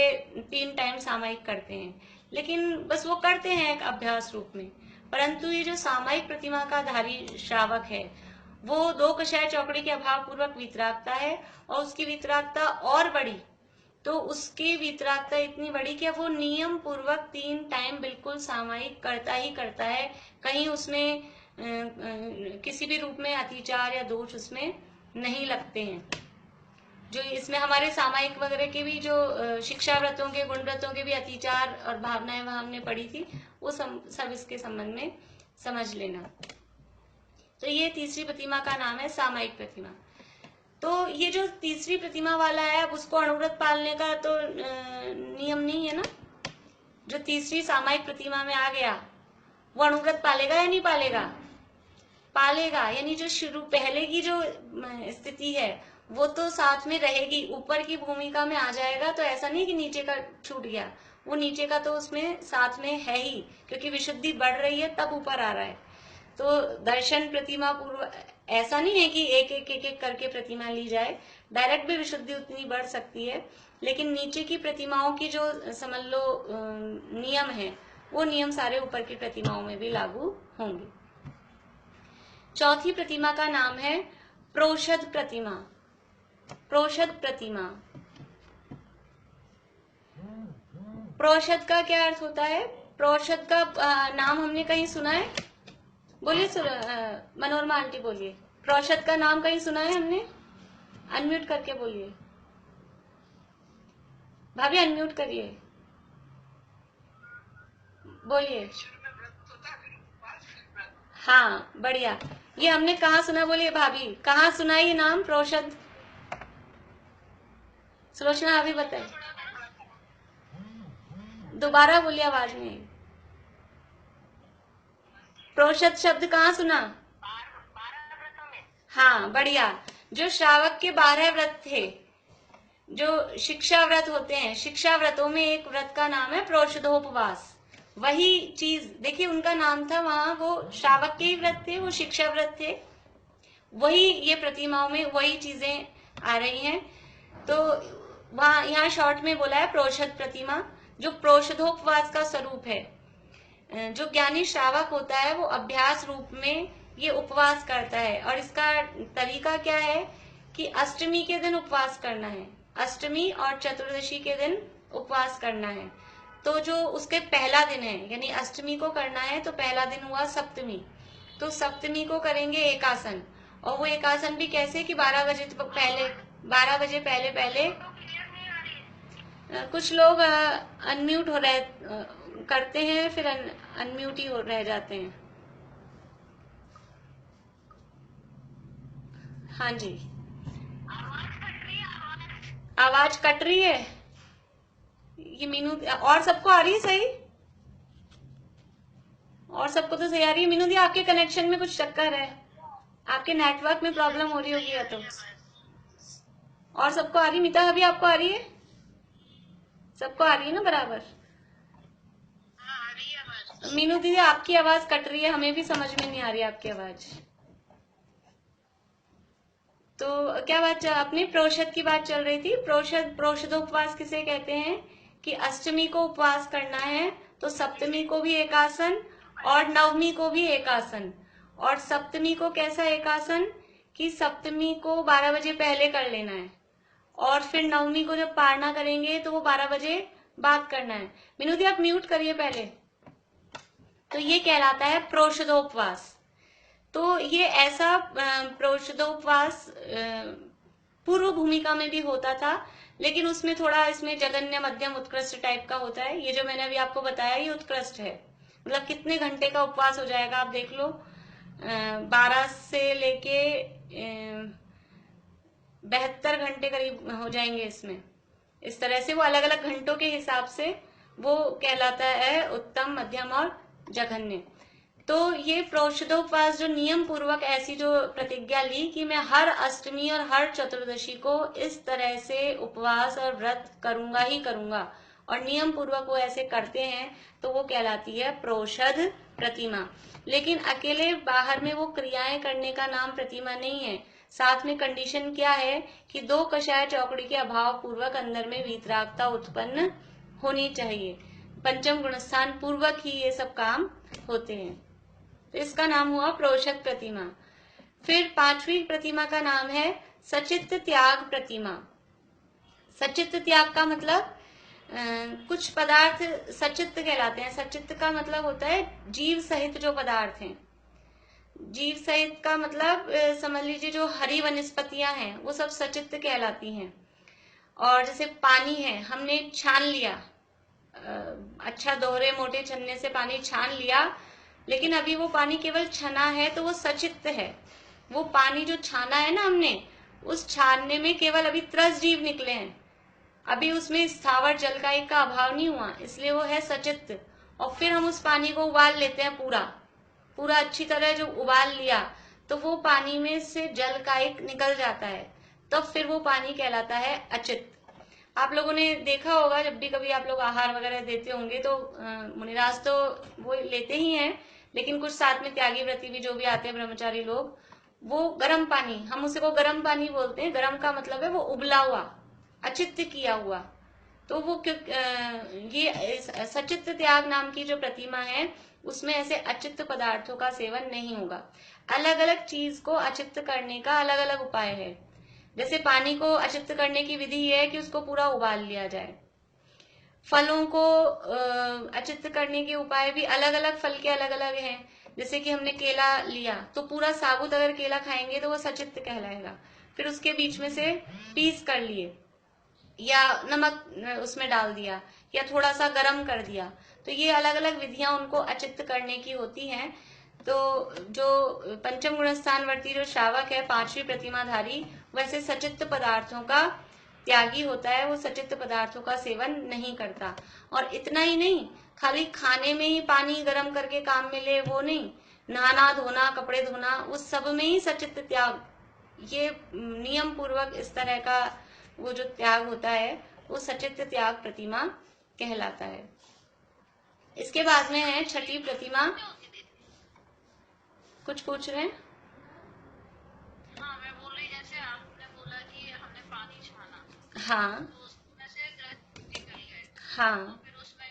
3 टाइम सामायिक करते हैं, लेकिन बस वो करते हैं एक अभ्यास रूप में। परंतु ये जो सामायिक प्रतिमा का धारी श्रावक है, वो 2 कषाय चौकड़ी के अभाव पूर्वक वितरागता है, और उसकी वितरागता और बड़ी, तो उसकी वितरागता इतनी बड़ी कि वो नियम पूर्वक 3 टाइम बिल्कुल सामायिक करता ही करता है। कहीं उसमें किसी भी रूप में अतिचार या दोष उसमें नहीं लगते हैं। जो इसमें हमारे सामायिक वगैरह के भी जो शिक्षा व्रतों के, गुण व्रतों के भी अतिचार और भावनाएं वहां हमने पढ़ी थी, वो सब इसके संबंध में समझ लेना। तो ये तीसरी प्रतिमा का नाम है सामायिक प्रतिमा। तो ये जो तीसरी प्रतिमा वाला है, अब उसको अणुव्रत पालने का तो नियम नहीं है ना। जो तीसरी सामायिक प्रतिमा में आ गया, वो अणुव्रत पालेगा या नहीं पालेगा? पालेगा। यानी जो शुरू पहले की जो स्थिति है वो तो साथ में रहेगी, ऊपर की भूमिका में आ जाएगा, तो ऐसा नहीं कि नीचे का छूट गया, वो नीचे का तो उसमें साथ में है ही, क्योंकि विशुद्धि बढ़ रही है तब ऊपर आ रहा है। तो दर्शन प्रतिमा पूर्व ऐसा नहीं है कि एक एक करके प्रतिमा ली जाए, डायरेक्ट भी विशुद्धि उतनी बढ़ सकती है, लेकिन नीचे की प्रतिमाओं की जो समझ लो नियम है, वो नियम सारे ऊपर की प्रतिमाओं में भी लागू होंगे। चौथी प्रतिमा का नाम है प्रोषद प्रतिमा। प्रोषद प्रतिमा, प्रोषद का क्या अर्थ होता है? प्रोषद का नाम हमने कहीं सुना है? बोलिए मनोरमा आंटी बोलिए, प्रोषद का नाम कहीं सुना है हमने? अनम्यूट करके बोलिए, भाभी अनम्यूट करिए, बोलिए। हाँ बढ़िया, ये हमने कहाँ सुना? बोलिए भाभी, कहाँ सुना ये नाम प्रोषद? सुलोचना अभी बताए, दोबारा बोलिए, आवाज नहीं। प्रोषद शब्द कहाँ सुना? हाँ बढ़िया, जो श्रावक के 12 व्रत थे, जो शिक्षा व्रत होते हैं, शिक्षा व्रतों में एक व्रत का नाम है प्रोषदोपवास। वही चीज देखिए, उनका नाम था वहां, वो श्रावक के ही व्रत थे, वो शिक्षा व्रत थे, वही ये प्रतिमाओं में वही चीजें आ रही हैं। तो वहां यहाँ शॉर्ट में बोला है प्रोषद प्रतिमा, जो प्रोषधोपवास का स्वरूप है। जो ज्ञानी श्रावक होता है वो अभ्यास रूप में ये उपवास करता है, और इसका तरीका क्या है कि अष्टमी के दिन उपवास करना है, अष्टमी और चतुर्दशी के दिन उपवास करना है। तो जो उसके पहला दिन है, यानी अष्टमी को करना है तो पहला दिन हुआ सप्तमी, तो सप्तमी को करेंगे एकासन, और वो एकासन भी कैसे कि 12 बजे पहले, 12 बजे पहले पहले कुछ लोग अनम्यूट हो रहे करते हैं, फिर अनम्यूट ही हो रह जाते हैं। हाँ जी, आवाज कट रही है ये मीनू, और सबको आ रही है सही? और सबको तो सही आ रही है। मीनू दी, आपके कनेक्शन में कुछ चक्कर है, आपके नेटवर्क में प्रॉब्लम हो रही होगी या तो। और सबको आ रही? मिता अभी आपको आ रही है? सबको आ रही है ना बराबर? मीनू दीदी आपकी आवाज कट रही है, हमें भी समझ में नहीं आ रही आपकी आवाज। तो क्या बात अपनी प्रोषद की बात चल रही थी। प्रोषदोपवास किसे कहते हैं कि अष्टमी को उपवास करना है तो सप्तमी को भी एकासन और नवमी को भी एकासन, और सप्तमी को कैसा एकासन कि सप्तमी को 12 बजे पहले कर लेना है, और फिर नवमी को जब पारना करेंगे तो वो 12 बजे बाद करना है। मीनू दी आप म्यूट करिए पहले। तो ये कहलाता है प्रोषदोपवास। तो ये ऐसा प्रोषदोपवास पूर्व भूमिका में भी होता था, लेकिन उसमें थोड़ा इसमें जघन्य मध्यम उत्कृष्ट टाइप का होता है। ये जो मैंने अभी आपको बताया ये उत्कृष्ट है, मतलब कितने घंटे का उपवास हो जाएगा आप देख लो, 12 से लेके 72 घंटे करीब हो जाएंगे इसमें। इस तरह से वो अलग अलग घंटों के हिसाब से वो कहलाता है उत्तम, मध्यम और जघन्य। तो ये प्रोषदोपवास जो नियम पूर्वक ऐसी जो प्रतिज्ञा ली कि मैं हर अष्टमी और हर चतुर्दशी को इस तरह से उपवास और व्रत करूंगा ही करूंगा, और नियम पूर्वक वो ऐसे करते हैं, तो वो कहलाती है प्रोषद प्रतिमा। लेकिन अकेले बाहर में वो क्रियाएं करने का नाम प्रतिमा नहीं है, साथ में कंडीशन क्या है कि 2 कषाय चौकड़ी के अभाव पूर्वक अंदर में वीतरागता उत्पन्न होनी चाहिए। पंचम गुणस्थान पूर्वक ही ये सब काम होते हैं, तो इसका नाम हुआ प्रोषद प्रतिमा। फिर 5वीं प्रतिमा का नाम है सचित्त त्याग प्रतिमा। सचित्त त्याग का मतलब कुछ पदार्थ सचित्त कहलाते हैं। सचित्त का मतलब होता है जीव सहित जो पदार्थ हैं। जीव सहित का मतलब समझ लीजिए जो हरी वनस्पतियां हैं वो सब सचित्त कहलाती हैं। और जैसे पानी है, हमने छान लिया, अच्छा दोहरे मोटे छन्ने से पानी छान लिया, लेकिन अभी वो पानी केवल छना है तो वो सचित्त है। वो पानी जो छाना है ना हमने, उस छानने में केवल अभी त्रस जीव निकले हैं, अभी उसमें स्थावर जल का एक का अभाव नहीं हुआ, इसलिए वो है सचित्त। और फिर हम उस पानी को उबाल लेते हैं, पूरा पूरा अच्छी तरह जो उबाल लिया तो वो पानी में से जल का एक निकल जाता है, तब फिर वो पानी कहलाता है अचित्त। आप लोगों ने देखा होगा जब भी कभी आप लोग आहार वगैरह देते होंगे तो मुनिराज तो वो लेते ही हैं, लेकिन कुछ साथ में त्यागी व्रती भी जो भी आते हैं ब्रह्मचारी लोग, वो गर्म पानी, हम उसे को गर्म पानी बोलते हैं। गर्म का मतलब है वो उबला हुआ, अचित्त किया हुआ। तो वो ये सचित्त त्याग नाम की जो प्रतिमा है उसमें ऐसे अचित्त पदार्थों का सेवन नहीं होगा। अलग अलग चीज को अचित्त करने का अलग अलग उपाय है। जैसे पानी को अचित्त करने की विधि है कि उसको पूरा उबाल लिया जाए। फलों को अचित्त करने के उपाय भी अलग अलग फल के अलग अलग हैं। जैसे कि हमने केला लिया तो पूरा साबुत अगर केला खाएंगे तो वो सचित्त कहलाएगा। फिर उसके बीच में से पीस कर लिए, या नमक उसमें डाल दिया, या थोड़ा सा गर्म कर दिया, तो ये अलग अलग विधियां उनको अचित्त करने की होती हैं। तो जो पंचम गुणस्थानवर्ती जो श्रावक है, 5वीं प्रतिमाधारी, वैसे सचित्त पदार्थों का त्यागी होता है, वो सचित्त पदार्थों का सेवन नहीं करता। और इतना ही नहीं, खाली खाने में ही पानी गर्म करके काम में ले वो नहीं, नहाना धोना कपड़े धोना उस सब में ही सचित्त त्याग, ये नियम पूर्वक इस तरह का वो जो त्याग होता है वो सचित्त त्याग प्रतिमा कहलाता है। इसके बाद में है 6ठी प्रतिमा। कुछ पूछ रहे हैं? हाँ, मैं बोल रही, जैसे आपने बोला कि हमने पानी छाना, हाँ तो उसमें से ग्रंथ निकल गए, हाँ तो फिर उसमें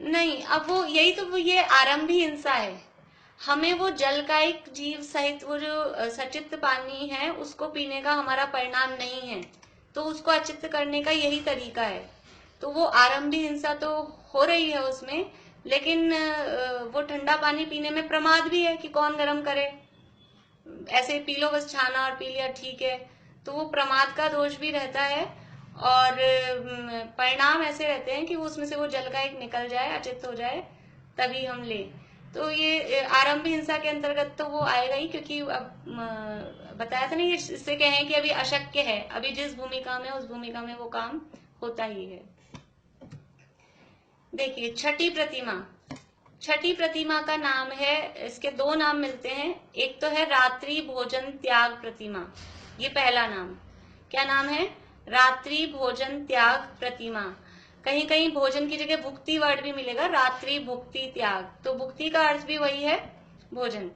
नहीं, अब वो यही तो वो ये आरंभी हिंसा है। हमें वो जलकायिक जीव सहित वो जो सचित पानी है उसको पीने का हमारा परिणाम नहीं है, तो उसको अचित करने का यही तरीका है। तो वो आरंभी हिंसा तो हो रही है उसमें, लेकिन वो ठंडा पानी पीने में प्रमाद भी है कि कौन गर्म करे, ऐसे पी लो बस छाना और पी लिया ठीक है, तो वो प्रमाद का दोष भी रहता है। और परिणाम ऐसे रहते हैं कि वो उसमें से वो जल का एक निकल जाए, अचित हो जाए, तभी हम ले। तो ये आरंभी हिंसा के अंतर्गत तो वो आएगा ही, क्योंकि अब बताया था ना, ये इससे कहें कि अभी अशक्य है, अभी जिस भूमिका में उस भूमिका में वो काम होता ही है। देखिए छठी प्रतिमा, छठी प्रतिमा का नाम है, इसके दो नाम मिलते हैं। एक तो है रात्रि भोजन त्याग प्रतिमा, ये पहला नाम। क्या नाम है? रात्रि भोजन त्याग प्रतिमा। कहीं कहीं भोजन की जगह भुक्ति वर्ड भी मिलेगा, रात्रि भुक्ति त्याग, तो भुक्ति का अर्थ भी वही है, भोजन।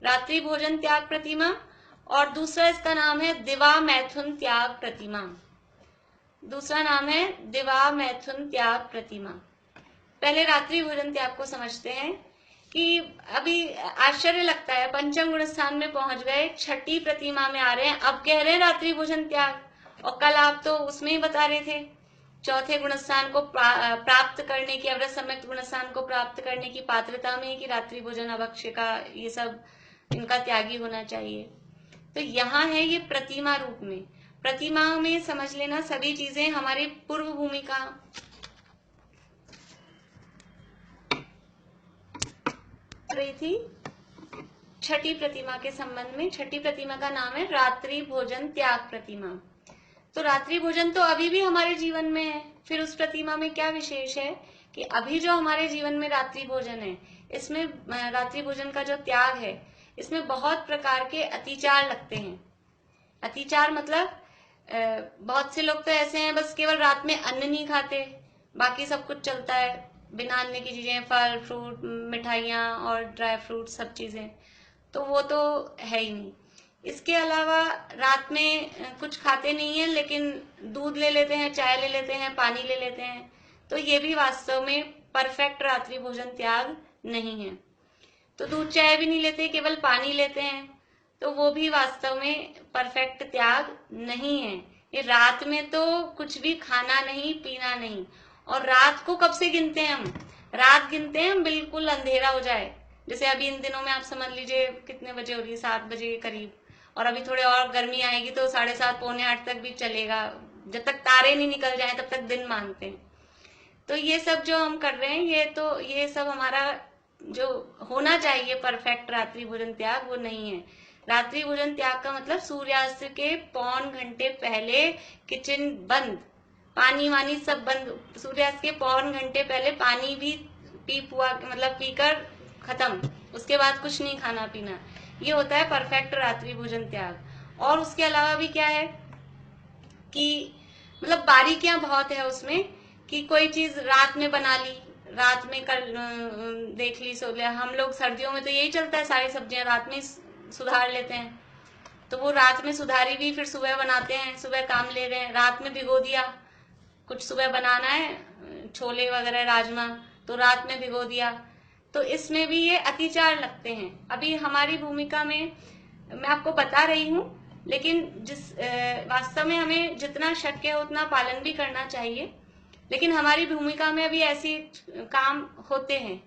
रात्रि भोजन त्याग प्रतिमा। और दूसरा इसका नाम है दिवा मैथुन त्याग प्रतिमा। दूसरा नाम है दिवा मैथुन त्याग प्रतिमा। पहले रात्रि भोजन त्याग को समझते हैं कि अभी आश्चर्य लगता है, पंचम गुण स्थान में पहुंच गए, छठी प्रतिमा में आ रहे हैं, अब कह रहे हैं रात्रि भोजन त्याग, और कल आप तो उसमें ही बता रहे थे चौथे गुणस्थान को प्राप्त करने की, अवृत सम्यक गुणस्थान को प्राप्त करने की पात्रता में कि रात्रि भोजन अभक्ष्य का ये सब इनका त्यागी होना चाहिए। तो यहाँ है ये प्रतिमा रूप में। प्रतिमा में समझ लेना सभी चीजें हमारी पूर्व भूमिका रही थी छठी प्रतिमा के संबंध में। छठी प्रतिमा का नाम है रात्रि भोजन त्याग प्रतिमा। तो रात्रि भोजन तो अभी भी हमारे जीवन में है, फिर उस प्रतिमा में क्या विशेष है कि अभी जो हमारे जीवन में रात्रि भोजन है, इसमें रात्रि भोजन का जो त्याग है, इसमें बहुत प्रकार के अतिचार लगते हैं। अतिचार मतलब बहुत से लोग तो ऐसे हैं बस केवल रात में अन्न नहीं खाते, बाकी सब कुछ चलता है, बिना अन्न की चीजें, फल फ्रूट मिठाइयाँ और ड्राई फ्रूट सब चीजें, तो वो तो है ही नहीं। इसके अलावा रात में कुछ खाते नहीं है, लेकिन दूध ले लेते हैं, चाय ले लेते हैं, पानी ले लेते हैं, तो ये भी वास्तव में परफेक्ट रात्रि भोजन त्याग नहीं है। तो दूध चाय भी नहीं लेते, केवल पानी लेते हैं, तो वो भी वास्तव में परफेक्ट त्याग नहीं है। ये रात में तो कुछ भी खाना नहीं, पीना नहीं। और रात को कब से गिनते हैं हम? रात गिनते हैं हम बिल्कुल अंधेरा हो जाए, जैसे अभी इन दिनों में आप समझ लीजिए कितने बजे हो रही है, 7 बजे करीब, और अभी थोड़े और गर्मी आएगी तो 7:30 पौने 8 तक भी चलेगा, जब तक तारे नहीं निकल जाए तब तक दिन मानते हैं। तो ये सब जो हम कर रहे हैं, ये सब हमारा जो होना चाहिए परफेक्ट रात्रि भोजन त्याग, वो नहीं है। रात्रि भोजन त्याग का मतलब सूर्यास्त के पौन घंटे पहले किचन बंद, पानी वानी सब बंद, सूर्यास्त के पौन घंटे पहले पानी भी मतलब पीकर खत्म, उसके बाद कुछ नहीं खाना पीना, ये होता है परफेक्ट रात्रि भोजन त्याग। और उसके अलावा भी क्या है कि मतलब बारीकियां बहुत है उसमें, कि कोई चीज रात में बना ली, रात में कर देख ली, सो लिया। हम लोग सर्दियों में तो यही चलता है, सारी सब्जियां रात में सुधार लेते हैं, तो वो रात में सुधारी भी फिर सुबह बनाते हैं, सुबह काम ले रहे हैं, रात में भिगो दिया, कुछ सुबह बनाना है छोले वगैरह राजमा, तो रात में भिगो दिया, तो इसमें भी ये अतिचार लगते हैं। अभी हमारी भूमिका में मैं आपको बता रही हूँ, लेकिन जिस वास्तव में हमें जितना शक्य है उतना पालन भी करना चाहिए, लेकिन हमारी भूमिका में अभी ऐसी काम होते हैं,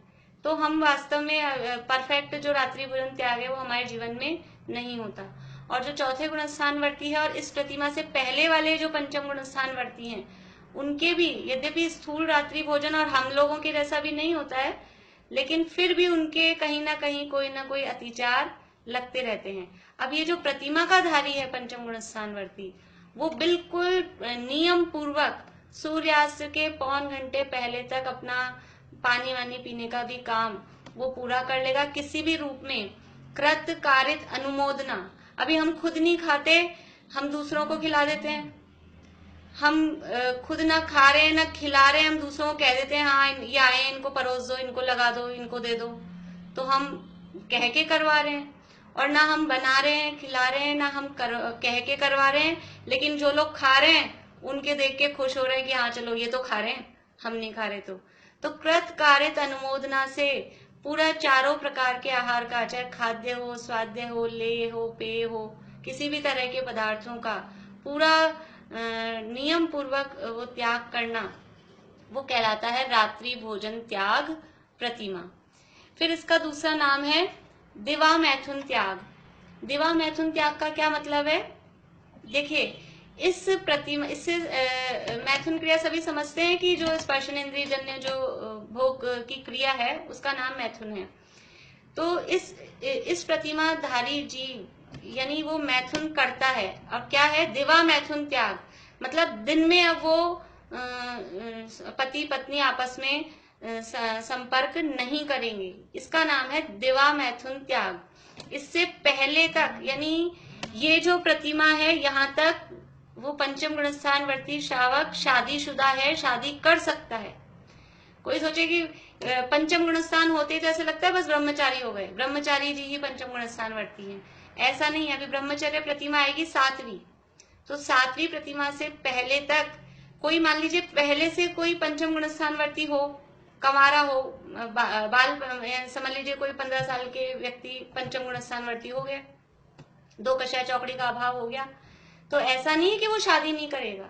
तो हम वास्तव में परफेक्ट जो रात्रि भोजन त्याग है वो हमारे जीवन में नहीं होता। और जो चौथे गुण स्थान वर्ती है और इस प्रतिमा से पहले वाले जो पंचम गुण स्थान वर्ती हैं, उनके भी यद्यपि स्थूल रात्रि भोजन और हम लोगों के जैसा भी नहीं होता है, लेकिन फिर भी उनके कहीं ना कहीं कोई ना कोई अतिचार लगते रहते हैं। अब ये जो प्रतिमा का धारी है पंचम गुण स्थान वर्ती, वो बिल्कुल नियम पूर्वक सूर्यास्त के पौन घंटे पहले तक अपना पानी वानी पीने का भी काम वो पूरा कर लेगा, किसी भी रूप में कृत कारित अनुमोदना। अभी हम खुद नहीं खाते, हम दूसरों को खिला देते हैं, हम खुद ना खा रहे हैं ना खिला रहे हैं, हम दूसरों को कह देते हैं हाँ ये आए इनको परोस दो, इनको लगा दो, इनको दे दो, तो हम कह के करवा रहे हैं। और ना हम बना रहे हैं खिला रहे हैं, ना हम कह के करवा रहे हैं, लेकिन जो लोग खा रहे हैं उनके देख के खुश हो रहे हैं कि हाँ चलो ये तो खा रहे हैं, हम नहीं खा रहे। तो कृत कारित अनुमोदना से पूरा चारों प्रकार के आहार का, चाहे खाद्य हो, स्वाद्य हो, लेय हो, पेय हो, किसी भी तरह के पदार्थों का पूरा नियम पूर्वक वो त्याग करना, वो कहलाता है रात्रि भोजन त्याग प्रतिमा। फिर इसका दूसरा नाम है दिवा मैथुन त्याग। दिवा मैथुन त्याग का क्या मतलब है? देखिए, इस प्रतिमा, इससे मैथुन क्रिया सभी समझते हैं कि जो स्पर्शन इंद्रिय जन्य जो भोग की क्रिया है उसका नाम मैथुन है। तो इस प्रतिमाधारी जीव यानी वो मैथुन करता है। अब क्या है दिवा मैथुन त्याग? मतलब दिन में अब वो पति पत्नी आपस में संपर्क नहीं करेंगे, इसका नाम है दिवा मैथुन त्याग। इससे पहले तक यानी ये जो प्रतिमा है यहाँ तक वो पंचम गुणस्थान वर्ती श्रावक शादीशुदा है, शादी कर सकता है। कोई सोचे कि पंचम गुणस्थान होते तो ऐसे लगता है बस ब्रह्मचारी हो गए, ब्रह्मचारी जी ही पंचम गुणस्थान वर्ती हैं। ऐसा नहीं है। अभी ब्रह्मचर्य प्रतिमा आएगी सातवीं, तो सातवीं प्रतिमा से पहले तक कोई मान लीजिए पहले से कोई पंचम गुणस्थान वर्ती हो, कंवारा हो, बाल समझ लीजिए कोई 15 साल के व्यक्ति पंचम गुणस्थान वर्ती हो गया, 2 कषाय चौकड़ी का अभाव हो गया, तो ऐसा नहीं है कि वो शादी नहीं करेगा,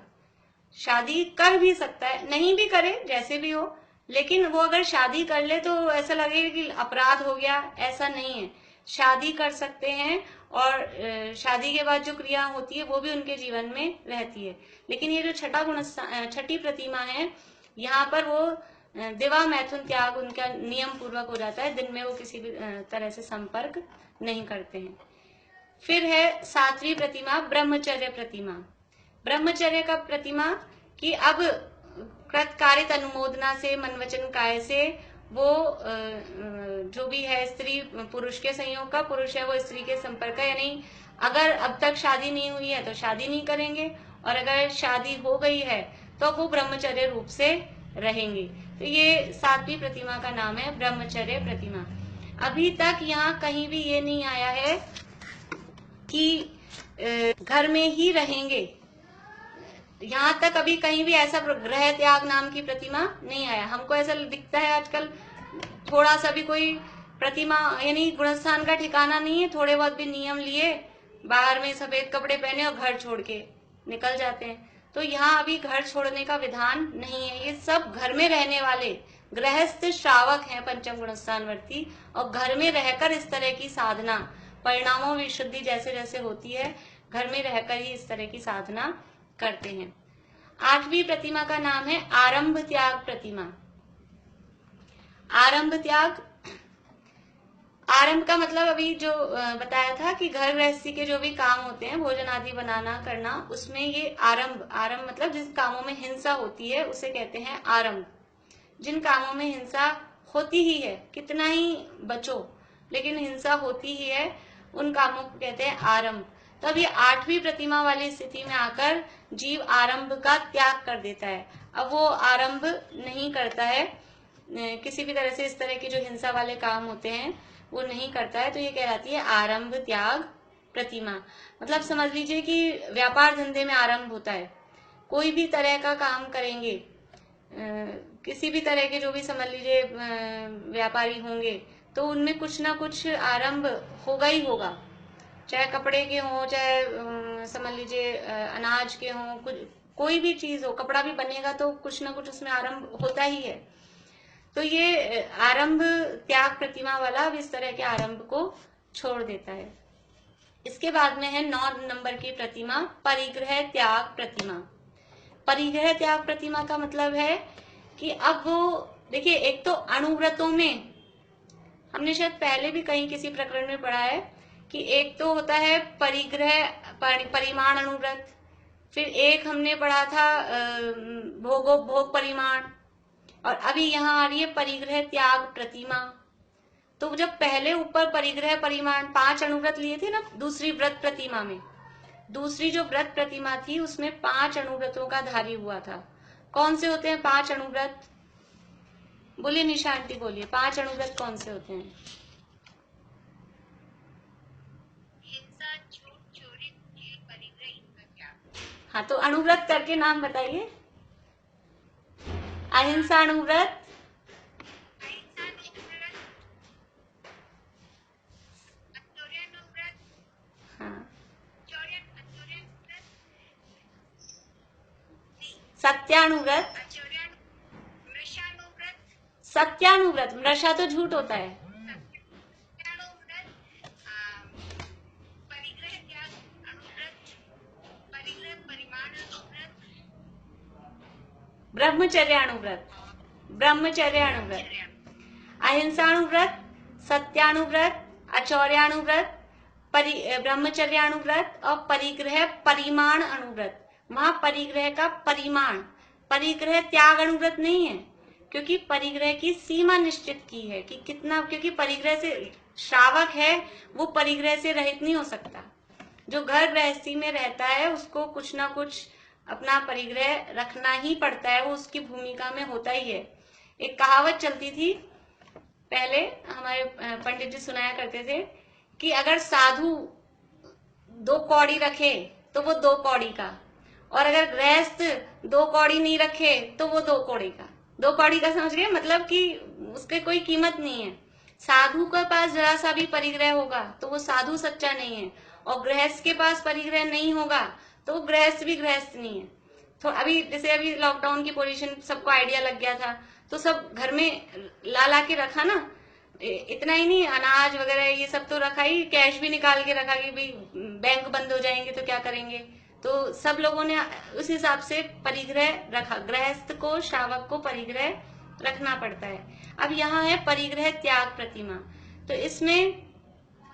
शादी कर भी सकता है, नहीं भी करे, जैसे भी हो। लेकिन वो अगर शादी कर ले तो ऐसा लगेगा कि अपराध हो गया, ऐसा नहीं है। शादी कर सकते हैं और शादी के बाद जो क्रिया होती है वो भी उनके जीवन में रहती है। लेकिन ये जो छठी प्रतिमा है, यहाँ पर वो दिवा मैथुन त्याग उनका नियम पूर्वक हो जाता है, दिन में वो किसी भी तरह से संपर्क नहीं करते हैं। फिर है सातवीं प्रतिमा ब्रह्मचर्य प्रतिमा। ब्रह्मचर्य का प्रतिमा कि अब कृतकारित अनुमोदना से मन वचन काय से वो जो भी है स्त्री पुरुष के संयोग का, पुरुष है वो स्त्री के संपर्क का, यानी अगर अब तक शादी नहीं हुई है तो शादी नहीं करेंगे, और अगर शादी हो गई है तो वो ब्रह्मचर्य रूप से रहेंगे। तो ये सातवीं प्रतिमा का नाम है ब्रह्मचर्य प्रतिमा। अभी तक यहाँ कहीं भी ये नहीं आया है कि घर में ही रहेंगे, यहाँ तक अभी कहीं भी ऐसा ग्रह त्याग नाम की प्रतिमा नहीं आया। हमको ऐसा दिखता है आजकल थोड़ा सा भी कोई प्रतिमा यानी गुणस्थान का ठिकाना नहीं है, थोड़े बहुत भी नियम लिए बाहर में सफेद कपड़े पहने और घर छोड़ के निकल जाते हैं। तो यहाँ अभी घर छोड़ने का विधान नहीं है। ये सब घर में रहने वाले गृहस्थ श्रावक हैं पंचम गुणस्थानवर्ती, और घर में रहकर इस तरह की साधना, परिणामों में शुद्धि जैसे जैसे होती है, घर में रहकर ही इस तरह की साधना करते हैं। आठवीं प्रतिमा का नाम है आरंभ त्याग प्रतिमा। आरंभ त्याग, आरंभ का मतलब अभी जो बताया था कि घर गृहस्थी के जो भी काम होते हैं, भोजन आदि बनाना करना, उसमें ये आरंभ, आरंभ मतलब जिस कामों में हिंसा होती है उसे कहते हैं आरंभ। जिन कामों में हिंसा होती ही है, कितना ही बचो लेकिन हिंसा होती ही है, उन कामों को कहते हैं आरंभ। तब ये आठवीं प्रतिमा वाली स्थिति में आकर जीव आरंभ का त्याग कर देता है। अब वो आरंभ नहीं करता है, किसी भी तरह से इस तरह के जो हिंसा वाले काम होते हैं वो नहीं करता है, तो ये कहलाती है आरंभ त्याग प्रतिमा। मतलब समझ लीजिए कि व्यापार धंधे में आरंभ होता है, कोई भी तरह का काम करेंगे, किसी भी तरह के जो भी समझ लीजिए व्यापारी होंगे, तो उनमें कुछ ना कुछ आरंभ होगा ही होगा, चाहे कपड़े के हों, चाहे समझ लीजिए अनाज के हों, कुछ कोई भी चीज हो, कपड़ा भी बनेगा तो कुछ ना कुछ उसमें आरंभ होता ही है। तो ये आरंभ त्याग प्रतिमा वाला अब इस तरह के आरंभ को छोड़ देता है। इसके बाद में है 9 नंबर की प्रतिमा परिग्रह त्याग प्रतिमा। परिग्रह त्याग प्रतिमा का मतलब है कि अब वो देखिए, एक तो अणुव्रतों में हमने शायद पहले भी कहीं किसी प्रकरण में पढ़ा है कि एक तो होता है परिग्रह परिमाण अणुव्रत, फिर एक हमने पढ़ा था भोग परिमाण, और अभी यहाँ आ रही है परिग्रह त्याग प्रतिमा। तो जब पहले ऊपर परिग्रह परिमाण 5 अणुव्रत लिए थे ना दूसरी व्रत प्रतिमा में, दूसरी जो व्रत प्रतिमा थी उसमें 5 अणुव्रतों का धारी हुआ था। कौन से होते हैं 5 अणुव्रत? बोलिए निशा आंटी, बोलिए 5 अणुव्रत कौन से होते हैं? हिंसा, झूठ, चोरी, परिग्रह, इनका क्या? हाँ, तो अणुव्रत करके नाम बताइए। अहिंसा अणुव्रत, सत्यानुव्रत, मृषानुव्रत, सत्यानुव्रत, मृषा तो झूठ होता है। सत्यानुव्रत, परिग्रह त्याग अनुव्रत, परिग्रह परिमाण अनुव्रत, ब्रह्मचर्यानुव्रत, ब्रह्मचर्यानुव्रत, अहिंसानुव्रत, सत्यानुव्रत, अचौर्यानुव्रत, ब्रह्मचर्यानुव्रत और परिग्रह परिमाण अनुव्रत। वहां परिग्रह का परिमाण, परिग्रह त्याग अनुव्रत नहीं है, क्योंकि परिग्रह की सीमा निश्चित की है कि कितना, क्योंकि परिग्रह से श्रावक है वो परिग्रह से रहित नहीं हो सकता। जो घर गृहस्थी में रहता है उसको कुछ ना कुछ अपना परिग्रह रखना ही पड़ता है, वो उसकी भूमिका में होता ही है। एक कहावत चलती थी पहले, हमारे पंडित जी सुनाया करते थे कि अगर साधु 2 कौड़ी रखे तो वो 2 कौड़ी का, और अगर गृहस्थ 2 कौड़ी नहीं रखे तो वो 2 कौड़ी का। 2 कौड़ी का समझ गए, मतलब कि उसके कोई कीमत नहीं है। साधु के पास जरा सा भी परिग्रह होगा तो वो साधु सच्चा नहीं है, और गृहस्थ के पास परिग्रह नहीं होगा तो वो गृहस्थ भी गृहस्थ नहीं है। तो अभी जैसे अभी लॉकडाउन की पोजीशन सबको आइडिया लग गया था, तो सब घर में ला के रखा ना, इतना ही नहीं, अनाज वगैरह ये सब तो रखा ही, कैश भी निकाल के रखा कि भाई बैंक बंद हो जाएंगे तो क्या करेंगे। तो सब लोगों ने उस हिसाब से परिग्रह रखा, गृहस्थ को श्रावक को परिग्रह रखना पड़ता है। अब यहाँ है परिग्रह त्याग प्रतिमा। तो इसमें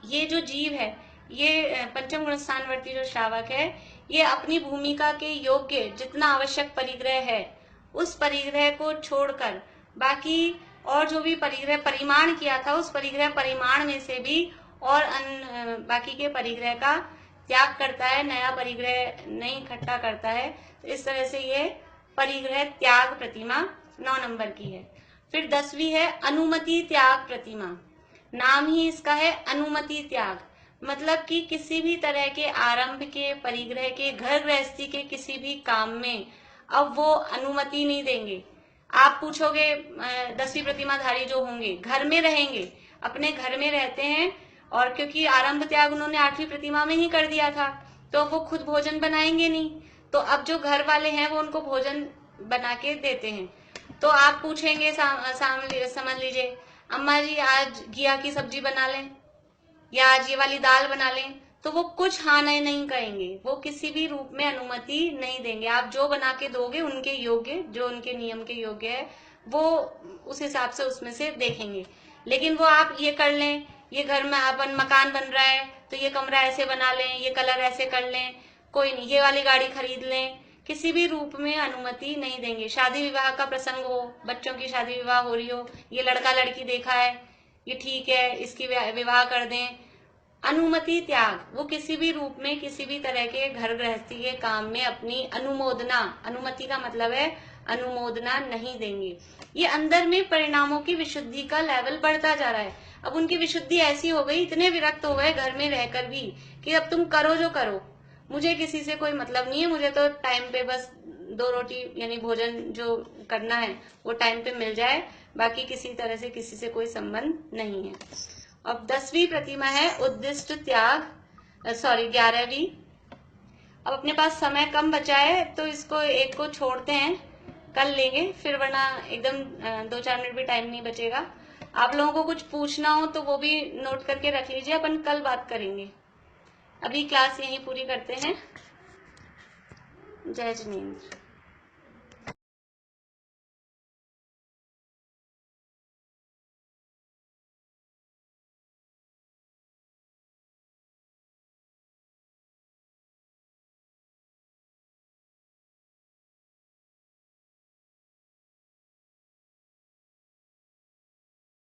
ये जो जीव है, ये पंचम गुण स्थानवर्ती जो श्रावक है, ये अपनी भूमिका के योग्य जितना आवश्यक परिग्रह है उस परिग्रह को छोड़कर बाकी और जो भी परिग्रह परिमाण किया था उस परिग्रह परिमाण में से भी और बाकी के परिग्रह का त्याग करता है, नया परिग्रह नहीं इकट्ठा करता है। तो इस तरह से ये परिग्रह त्याग प्रतिमा 9 नंबर की है। फिर 10वीं है अनुमति त्याग प्रतिमा। नाम ही इसका है अनुमति त्याग, मतलब कि किसी भी तरह के आरंभ के, परिग्रह के, घर गृहस्थी के किसी भी काम में अब वो अनुमति नहीं देंगे। आप पूछोगे 10वीं प्रतिमाधारी जो होंगे घर में रहेंगे, अपने घर में रहते हैं, और क्योंकि आरंभ त्याग उन्होंने 8वीं प्रतिमा में ही कर दिया था तो वो खुद भोजन बनाएंगे नहीं, तो अब जो घर वाले हैं वो उनको भोजन बना के देते हैं। तो आप पूछेंगे समझ लीजिए अम्मा जी आज घिया की सब्जी बना लें या आज ये वाली दाल बना लें, तो वो कुछ हाँ नहीं कहेंगे, वो किसी भी रूप में अनुमति नहीं देंगे। आप जो बना के दोगे उनके योग्य, जो उनके नियम के योग्य है वो उस हिसाब से उसमें से देखेंगे। लेकिन वो आप ये कर लें, ये घर में अपन मकान बन रहा है तो ये कमरा ऐसे बना लें, ये कलर ऐसे कर लें, कोई नहीं, ये वाली गाड़ी खरीद लें, किसी भी रूप में अनुमति नहीं देंगे। शादी विवाह का प्रसंग हो, बच्चों की शादी विवाह हो रही हो, ये लड़का लड़की देखा है, ये ठीक है, इसकी विवाह कर दें, अनुमति त्याग, वो किसी भी रूप में किसी भी तरह के घर गृहस्थी के काम में अपनी अनुमोदना, अनुमति का मतलब है अनुमोदना नहीं देंगे। ये अंदर में परिणामों की विशुद्धि का लेवल बढ़ता जा रहा है। अब उनकी विशुद्धि ऐसी हो गई, इतने विरक्त हो गए घर में रहकर भी कि अब तुम करो जो करो, मुझे किसी से कोई मतलब नहीं है, मुझे तो टाइम पे बस 2 रोटी यानी भोजन जो करना है वो टाइम पे मिल जाए, बाकी किसी तरह से किसी से कोई संबंध नहीं है। अब 10वीं प्रतिमा है उद्दिष्ट त्याग, 11वीं। अब अपने पास समय कम बचा है तो इसको एक को छोड़ते हैं, कल लेंगे फिर, वरना एकदम 2-4 मिनट भी टाइम नहीं बचेगा। आप लोगों को कुछ पूछना हो तो वो भी नोट करके रख लीजिए, अपन कल बात करेंगे। अभी क्लास यहीं पूरी करते हैं। जय जिनेंद्र।